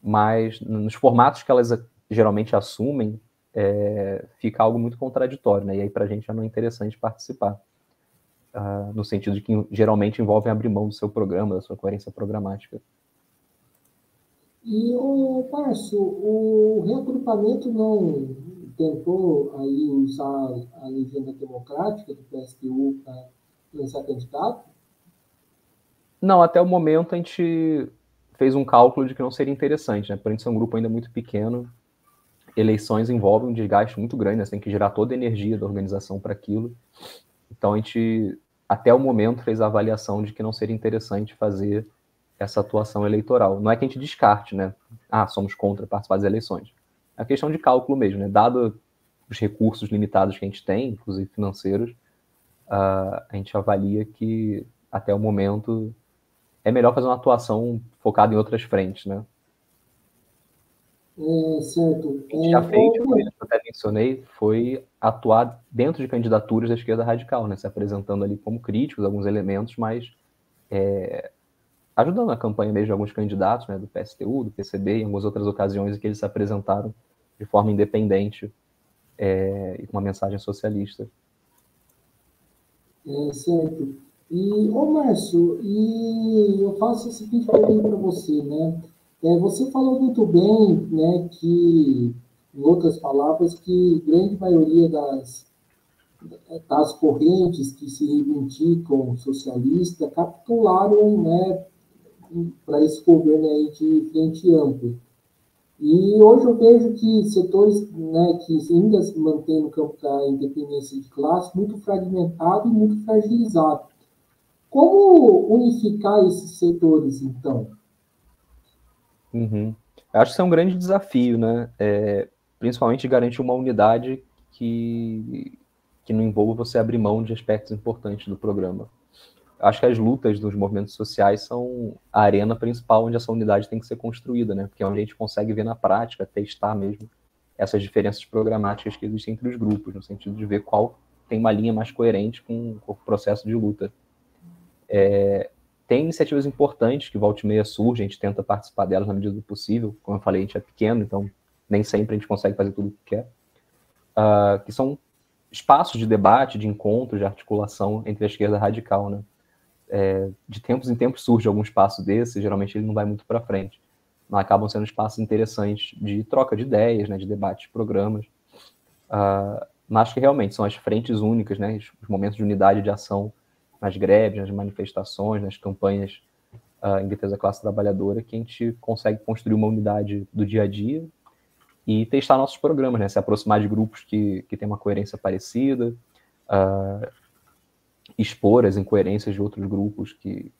mas nos formatos que elas geralmente assumem, fica algo muito contraditório, né, e aí para a gente já não é interessante participar. no sentido de que geralmente envolvem abrir mão do seu programa, da sua coerência programática.
E, Márcio, o reagrupamento não tentou aí usar a legenda democrática do PSTU para lançar candidato?
Não, até o momento a gente fez um cálculo de que não seria interessante, né? Por a gente ser um grupo ainda muito pequeno, eleições envolvem um desgaste muito grande, né? Você tem que gerar toda a energia da organização para aquilo. Então a gente, até o momento, fez a avaliação de que não seria interessante fazer essa atuação eleitoral. Não é que a gente descarte, né? Somos contra participar das eleições. É a questão de cálculo mesmo, né? Dado os recursos limitados que a gente tem, inclusive financeiros, a gente avalia que, até o momento, é melhor fazer uma atuação focada em outras frentes, né?
Certo.
A gente já fez, eu até mencionei, foi atuar dentro de candidaturas da esquerda radical, né? Se apresentando ali como críticos, alguns elementos, mas ajudando a campanha mesmo de alguns candidatos, né? Do PSTU, do PCB, em algumas outras ocasiões em que eles se apresentaram de forma independente e com uma mensagem socialista.
Certo. E, Márcio, eu faço esse seguinte pergunta para você, né? Você falou muito bem, né, que, em outras palavras, que grande maioria das correntes que se reivindicam socialista capitularam, né, para esse governo aí de frente ampla. E hoje eu vejo que setores, né, que ainda se mantêm no campo da independência de classe muito fragmentado e muito fragilizado. Como unificar esses setores, então?
Uhum. Eu acho que isso é um grande desafio, né? Principalmente garantir uma unidade que não envolva você abrir mão de aspectos importantes do programa. Eu acho que as lutas dos movimentos sociais são a arena principal onde essa unidade tem que ser construída, né? Porque é onde a gente consegue ver na prática, testar mesmo essas diferenças programáticas que existem entre os grupos, no sentido de ver qual tem uma linha mais coerente com o processo de luta. Tem iniciativas importantes que volta e meia surgem, a gente tenta participar delas na medida do possível. Como eu falei, a gente é pequeno, então nem sempre a gente consegue fazer tudo o que quer. Que são espaços de debate, de encontro, de articulação entre a esquerda radical, né? De tempos em tempos surge algum espaço desse, geralmente ele não vai muito para frente, mas acabam sendo espaços interessantes de troca de ideias, né, de debate de programas, mas que realmente são as frentes únicas, né, os momentos de unidade de ação nas greves, nas manifestações, nas campanhas em defesa da classe trabalhadora, que a gente consegue construir uma unidade do dia a dia e testar nossos programas, né, se aproximar de grupos que têm uma coerência parecida, expor as incoerências de outros grupos que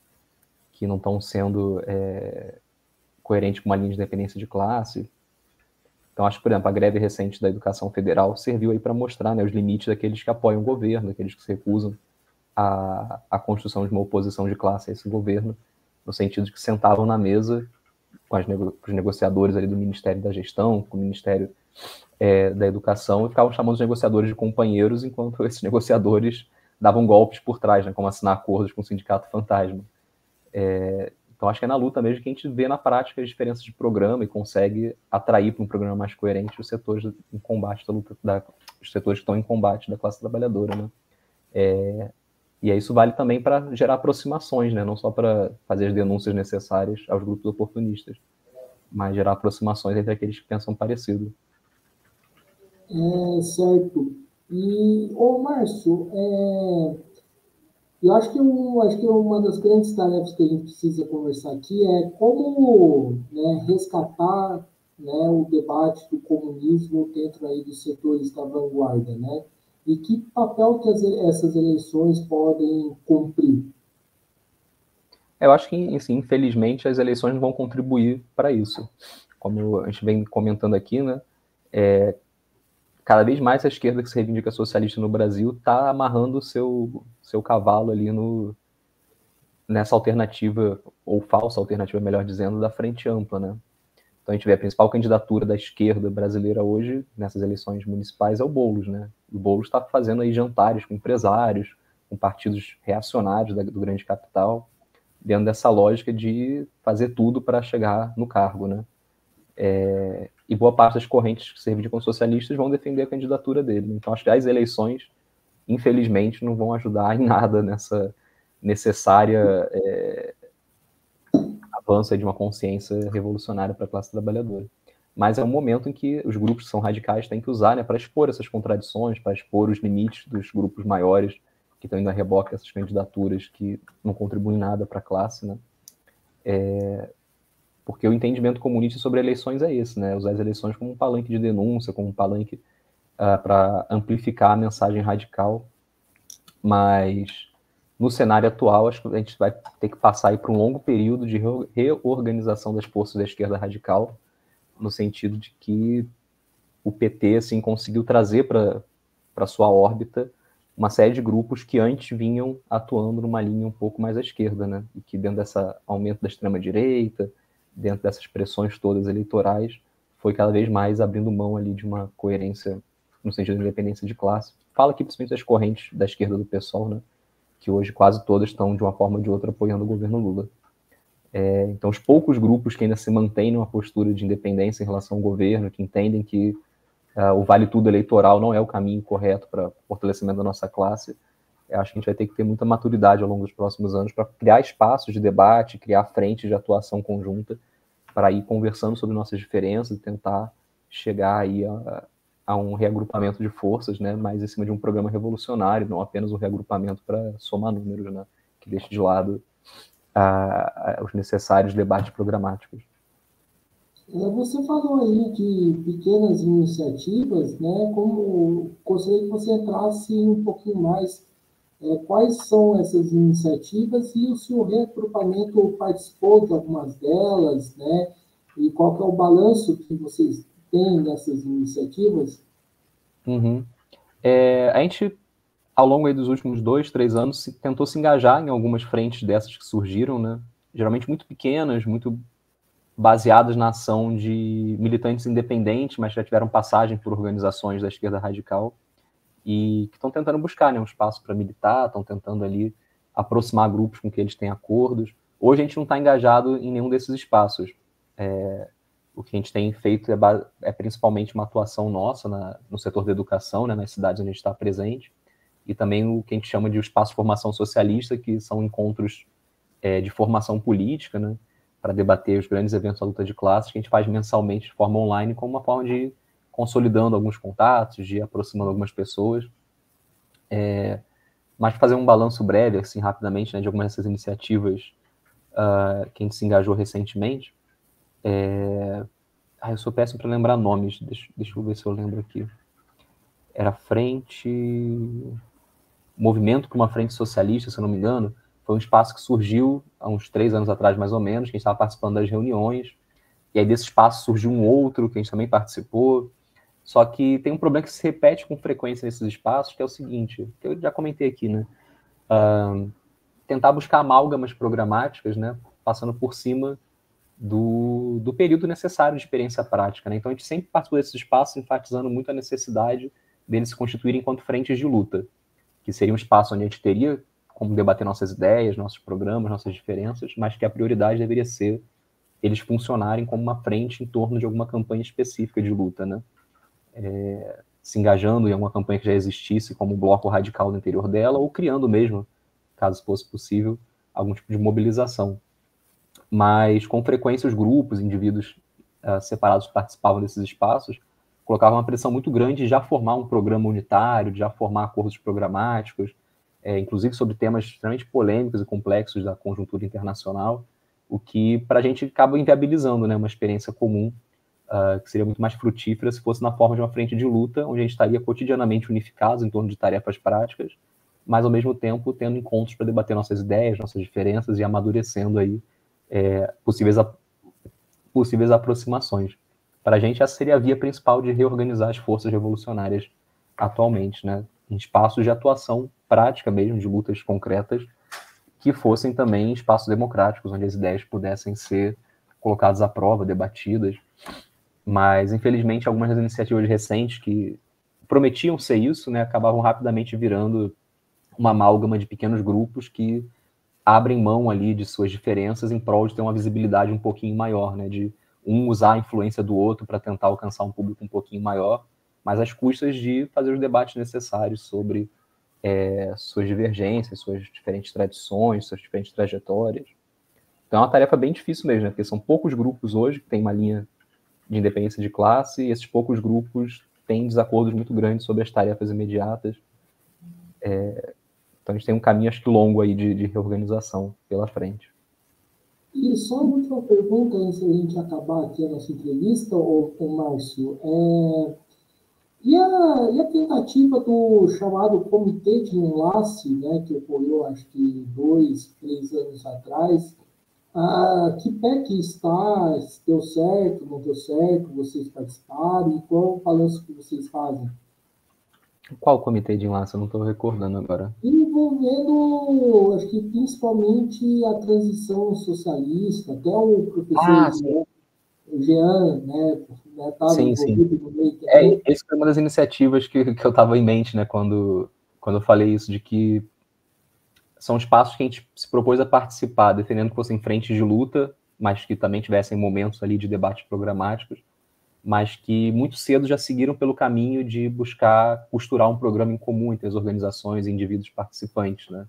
não estão sendo coerentes com uma linha de independência de classe. Então, acho que, por exemplo, a greve recente da educação federal serviu aí para mostrar, né, os limites daqueles que apoiam o governo, daqueles que se recusam à construção de uma oposição de classe a esse governo, no sentido de que sentavam na mesa com os negociadores ali do Ministério da Gestão, com o Ministério da Educação, e ficavam chamando os negociadores de companheiros, enquanto esses negociadores davam golpes por trás, né, como assinar acordos com o sindicato fantasma. Então, acho que é na luta mesmo que a gente vê na prática as diferenças de programa e consegue atrair para um programa mais coerente os setores em combate da luta, os setores que estão em combate da classe trabalhadora, né? E aí isso vale também para gerar aproximações, né? Não só para fazer as denúncias necessárias aos grupos oportunistas, mas gerar aproximações entre aqueles que pensam parecido.
Certo. E, Márcio, eu acho que uma das grandes tarefas que a gente precisa conversar aqui é como, né, resgatar, né, o debate do comunismo dentro aí dos setores da vanguarda, né? E que papel que essas eleições podem cumprir?
Eu acho que, assim, infelizmente, as eleições não vão contribuir para isso. Como a gente vem comentando aqui, né? Cada vez mais a esquerda que se reivindica socialista no Brasil está amarrando o seu cavalo ali nessa alternativa, ou falsa alternativa, melhor dizendo, da Frente Ampla, né? Então a gente vê a principal candidatura da esquerda brasileira hoje, nessas eleições municipais, é o Boulos, né? O Boulos está fazendo aí jantares com empresários, com partidos reacionários do grande capital, dentro dessa lógica de fazer tudo para chegar no cargo, né? E boa parte das correntes que se reivindicam socialistas vão defender a candidatura dele. Então acho que as eleições infelizmente, não vão ajudar em nada nessa necessária avanço de uma consciência revolucionária para a classe trabalhadora. Mas é um momento em que os grupos que são radicais têm que usar, né, para expor essas contradições, para expor os limites dos grupos maiores que estão indo a reboque dessas candidaturas que não contribuem nada para a classe, né? Porque o entendimento comunista sobre eleições é esse, né? Usar as eleições como um palanque de denúncia, como um palanque para amplificar a mensagem radical. Mas no cenário atual, acho que a gente vai ter que passar aí por um longo período de reorganização das forças da esquerda radical, no sentido de que o PT assim, conseguiu trazer para sua órbita uma série de grupos que antes vinham atuando numa linha um pouco mais à esquerda, né? E que dentro desse aumento da extrema-direita, dentro dessas pressões todas eleitorais, foi cada vez mais abrindo mão ali de uma coerência no sentido de independência de classe. Fala aqui principalmente das correntes da esquerda do PSOL, né? Que hoje quase todas estão, de uma forma ou de outra, apoiando o governo Lula. Então, os poucos grupos que ainda se mantêm numa postura de independência em relação ao governo, que entendem que o vale tudo eleitoral não é o caminho correto para o fortalecimento da nossa classe, eu acho que a gente vai ter que ter muita maturidade ao longo dos próximos anos para criar espaços de debate, criar frentes de atuação conjunta, para ir conversando sobre nossas diferenças e tentar chegar aí a um reagrupamento de forças, né, mais em cima de um programa revolucionário, não apenas um reagrupamento para somar números, né, que deixe de lado os necessários debates programáticos.
Você falou aí de pequenas iniciativas, né? Como gostaria que você entrasse um pouquinho mais. Quais são essas iniciativas e o seu reagrupamento participou de algumas delas, né? E qual que é o balanço que vocês têm nessas iniciativas?
Uhum. A gente, ao longo aí dos últimos 2, 3 anos, tentou se engajar em algumas frentes dessas que surgiram, né? Geralmente muito pequenas, muito baseadas na ação de militantes independentes, mas já tiveram passagem por organizações da esquerda radical e que estão tentando buscar, né, um espaço para militar, estão tentando ali aproximar grupos com que eles têm acordos. Hoje a gente não está engajado em nenhum desses espaços. O que a gente tem feito é principalmente uma atuação nossa no setor da educação, né, nas cidades onde a gente está presente, e também o que a gente chama de espaço de formação socialista, que são encontros de formação política, né, para debater os grandes eventos da luta de classes, que a gente faz mensalmente de forma online, como uma forma de ir consolidando alguns contatos, de ir aproximando algumas pessoas. Mas fazer um balanço breve, assim, rapidamente, né, de algumas dessas iniciativas que a gente se engajou recentemente. Eu sou péssimo para lembrar nomes, deixa eu ver se eu lembro aqui. Era Movimento para uma Frente Socialista, se eu não me engano. Foi um espaço que surgiu há uns 3 anos atrás, mais ou menos, que a gente estava participando das reuniões, e aí desse espaço surgiu um outro, que a gente também participou. Só que tem um problema que se repete com frequência nesses espaços, que é o seguinte, que eu já comentei aqui, né? Tentar buscar amálgamas programáticas, né? Passando por cima do período necessário de experiência prática, né? Então a gente sempre participou desses espaços enfatizando muito a necessidade deles se constituírem enquanto frentes de luta, que seria um espaço onde a gente teria como debater nossas ideias, nossos programas, nossas diferenças, mas que a prioridade deveria ser eles funcionarem como uma frente em torno de alguma campanha específica de luta, né? Se engajando em alguma campanha que já existisse como um bloco radical no interior dela, ou criando mesmo, caso fosse possível, algum tipo de mobilização. Mas, com frequência, os grupos, indivíduos separados que participavam desses espaços, colocavam uma pressão muito grande de já formar um programa unitário, de já formar acordos programáticos, inclusive sobre temas extremamente polêmicos e complexos da conjuntura internacional, o que, para a gente, acaba inviabilizando, né, uma experiência comum, que seria muito mais frutífera se fosse na forma de uma frente de luta, onde a gente estaria cotidianamente unificados em torno de tarefas práticas, mas, ao mesmo tempo, tendo encontros para debater nossas ideias, nossas diferenças e amadurecendo aí possíveis aproximações. Para a gente, essa seria a via principal de reorganizar as forças revolucionárias atualmente, né? Em espaços de atuação prática mesmo, de lutas concretas, que fossem também espaços democráticos, onde as ideias pudessem ser colocadas à prova, debatidas. Mas, infelizmente, algumas das iniciativas recentes que prometiam ser isso, né, acabavam rapidamente virando uma amálgama de pequenos grupos que abrem mão ali de suas diferenças em prol de ter uma visibilidade um pouquinho maior, né, de um usar a influência do outro para tentar alcançar um público um pouquinho maior, mas às custas de fazer os debates necessários sobre suas divergências, suas diferentes tradições, suas diferentes trajetórias. Então é uma tarefa bem difícil mesmo, né? Porque são poucos grupos hoje que têm uma linha de independência de classe, e esses poucos grupos têm desacordos muito grandes sobre as tarefas imediatas. Então a gente tem um caminho, acho que longo aí de reorganização pela frente.
E só uma última pergunta, antes da gente acabar aqui a nossa entrevista, Márcio. E a tentativa do chamado Comitê de Enlace, né, que ocorreu, acho que 2, 3 anos atrás, que pé que está, se deu certo, não deu certo, vocês participaram, e qual o balanço que vocês fazem?
Qual comitê de enlace? Eu não estou recordando agora.
Envolvendo, acho que principalmente a transição socialista, até o professor Jean, né, estava
sim, sim.
envolvido no meio também.
Essa foi uma das iniciativas que eu estava em mente, né, quando eu falei isso, de que são espaços que a gente se propôs a participar, defendendo que fossem frentes de luta, mas que também tivessem momentos ali de debates programáticos, mas que muito cedo já seguiram pelo caminho de buscar costurar um programa em comum entre as organizações e indivíduos participantes, né?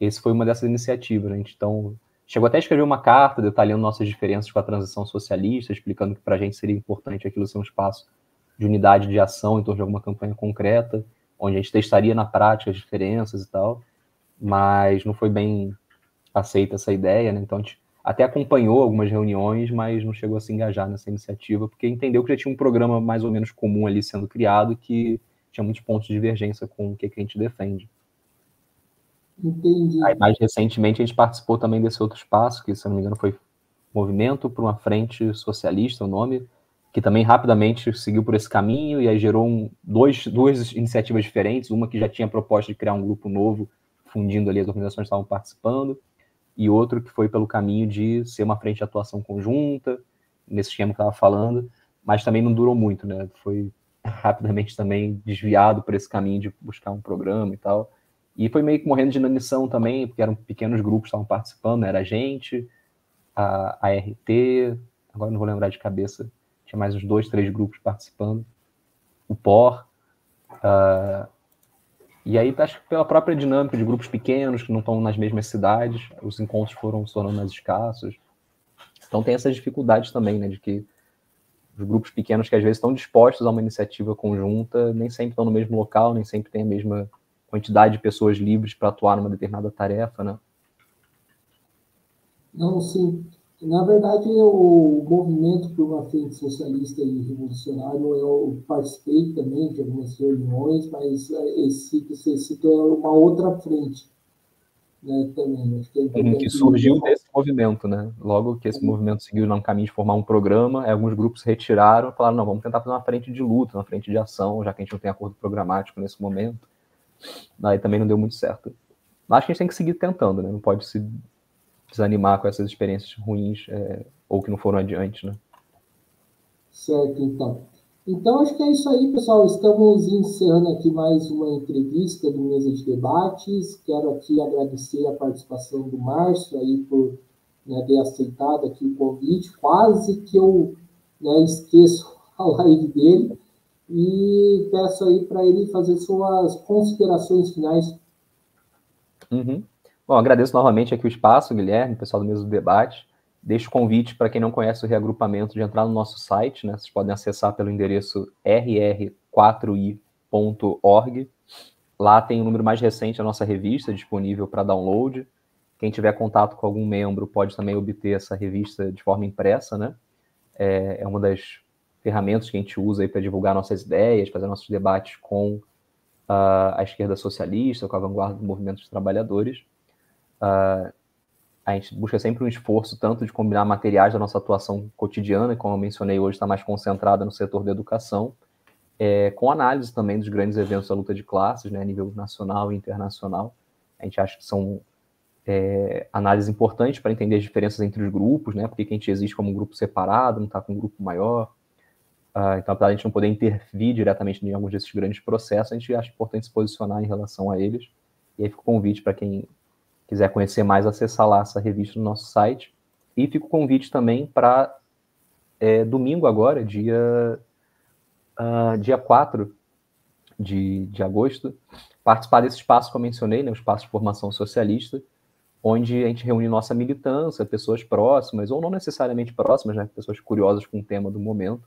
Esse foi uma dessas iniciativas, né? Então, chegou até a escrever uma carta detalhando nossas diferenças com a transição socialista, explicando que para a gente seria importante aquilo ser um espaço de unidade de ação em torno de alguma campanha concreta, onde a gente testaria na prática as diferenças e tal, mas não foi bem aceita essa ideia, né? Então a gente até acompanhou algumas reuniões, mas não chegou a se engajar nessa iniciativa, porque entendeu que já tinha um programa mais ou menos comum ali sendo criado, que tinha muitos pontos de divergência com o que a gente defende.
Entendi.
Aí, mais recentemente, a gente participou também desse outro espaço, que, se eu não me engano, foi Movimento por uma Frente Socialista, o nome, que também rapidamente seguiu por esse caminho, e aí gerou duas iniciativas diferentes, uma que já tinha a proposta de criar um grupo novo, fundindo ali as organizações que estavam participando, e outro que foi pelo caminho de ser uma frente de atuação conjunta, nesse esquema que eu estava falando, mas também não durou muito, né? Foi rapidamente também desviado por esse caminho de buscar um programa e tal. E foi meio que morrendo de inanição também, porque eram pequenos grupos que estavam participando, né? Era a gente, a RT, agora não vou lembrar de cabeça, tinha mais uns 2, 3 grupos participando, o POR, e aí acho que pela própria dinâmica de grupos pequenos que não estão nas mesmas cidades, os encontros foram se tornando mais escassos. Então tem essas dificuldades também, né, de que os grupos pequenos que às vezes estão dispostos a uma iniciativa conjunta nem sempre estão no mesmo local, nem sempre tem a mesma quantidade de pessoas livres para atuar numa determinada tarefa, né?
Não, sim. Na verdade, o movimento por uma frente socialista e revolucionária, eu participei também de algumas reuniões, mas esse que você citou é uma outra frente, né, também. Acho que é
Que
importante
surgiu
deixar.
desse movimento, né? Logo que esse movimento seguiu no caminho de formar um programa, alguns grupos se retiraram e falaram, não, vamos tentar fazer uma frente de luta, uma frente de ação, já que a gente não tem acordo programático nesse momento. Aí também não deu muito certo. Mas acho que a gente tem que seguir tentando, né? Não pode se desanimar com essas experiências ruins ou que não foram adiante, né?
Certo, então. Então, acho que é isso aí, pessoal. Estamos encerrando aqui mais uma entrevista do Mesa de Debates. Quero aqui agradecer a participação do Márcio aí por, né, ter aceitado aqui o convite. Quase que eu, né, esqueço a live dele. E peço aí para ele fazer suas considerações finais.
Uhum. Bom, agradeço novamente aqui o espaço, Guilherme, pessoal do Mesa do Debate. Deixo o convite para quem não conhece o reagrupamento de entrar no nosso site, né? Vocês podem acessar pelo endereço rr4i.org. Lá tem o número mais recente da nossa revista disponível para download. Quem tiver contato com algum membro pode também obter essa revista de forma impressa, né? É uma das ferramentas que a gente usa para divulgar nossas ideias, fazer nossos debates com a esquerda socialista, com a vanguarda do movimento dos trabalhadores. A gente busca sempre um esforço tanto de combinar materiais da nossa atuação cotidiana, como eu mencionei hoje, está mais concentrada no setor da educação, com análise também dos grandes eventos da luta de classes, né, a nível nacional e internacional. A gente acha que são análises importantes para entender as diferenças entre os grupos, né, porque a gente existe como um grupo separado, não está com um grupo maior. Então, apesar de a gente não poder intervir diretamente em alguns desses grandes processos, a gente acha importante se posicionar em relação a eles. E aí fica o convite para quem quiser conhecer mais, acessar lá essa revista no nosso site. E fica o convite também para domingo agora, dia 4 de agosto, participar desse espaço que eu mencionei, né, o espaço de formação socialista, onde a gente reúne nossa militância, pessoas próximas, ou não necessariamente próximas, né, pessoas curiosas com o tema do momento,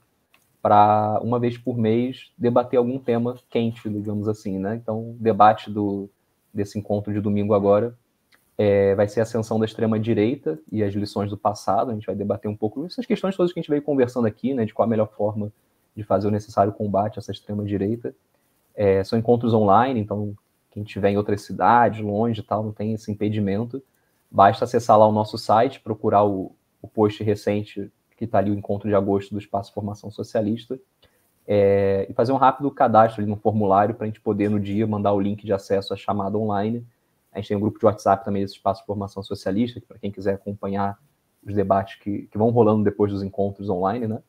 para, uma vez por mês, debater algum tema quente, digamos assim, né? Então, o debate desse encontro de domingo agora vai ser a ascensão da extrema-direita e as lições do passado. A gente vai debater um pouco essas questões todas que a gente veio conversando aqui, né, de qual a melhor forma de fazer o necessário combate a essa extrema-direita. São encontros online, então quem estiver em outras cidades, longe e tal, não tem esse impedimento. Basta acessar lá o nosso site, procurar o post recente que está ali, o encontro de agosto do Espaço Formação Socialista, e fazer um rápido cadastro ali no formulário para a gente poder, no dia, mandar o link de acesso à chamada online. A gente tem um grupo de WhatsApp também desse Espaço de Formação Socialista, para quem quiser acompanhar os debates que vão rolando depois dos encontros online, né?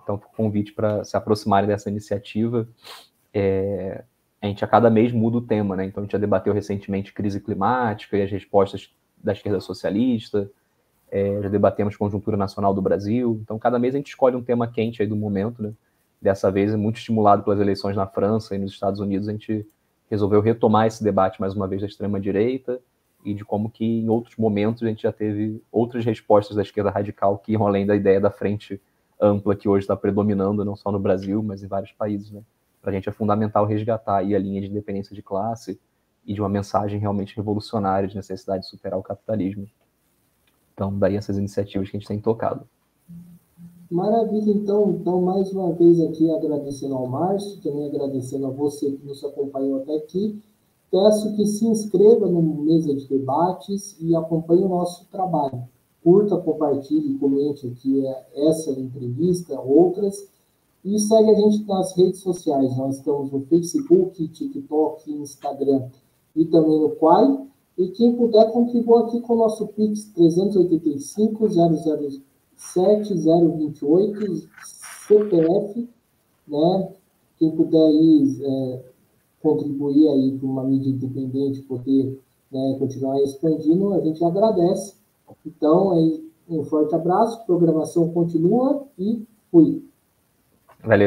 Então, convite para se aproximarem dessa iniciativa. A gente a cada mês muda o tema, né? Então, a gente já debateu recentemente crise climática e as respostas da esquerda socialista, já debatemos conjuntura nacional do Brasil. Então, cada mês a gente escolhe um tema quente aí do momento, né? Dessa vez, muito estimulado pelas eleições na França e nos Estados Unidos, a gente resolveu retomar esse debate mais uma vez da extrema-direita e de como que em outros momentos a gente já teve outras respostas da esquerda radical que iam além da ideia da frente ampla que hoje está predominando, não só no Brasil, mas em vários países, né? Para a gente é fundamental resgatar aí a linha de independência de classe e de uma mensagem realmente revolucionária de necessidade de superar o capitalismo. Então, daí essas iniciativas que a gente tem tocado.
Maravilha, então mais uma vez aqui agradecendo ao Márcio, também agradecendo a você que nos acompanhou até aqui. Peço que se inscreva no Mesa de Debates e acompanhe o nosso trabalho. Curta, compartilhe, comente aqui essa entrevista, outras, e segue a gente nas redes sociais. Nós estamos no Facebook, TikTok, Instagram e também no Quai. E quem puder, contribua aqui com o nosso Pix 385 007 028 CPF, né? Quem puder aí contribuir aí para uma mídia independente poder, né, continuar expandindo, a gente agradece. Então, aí, um forte abraço, programação continua e fui.
Valeu.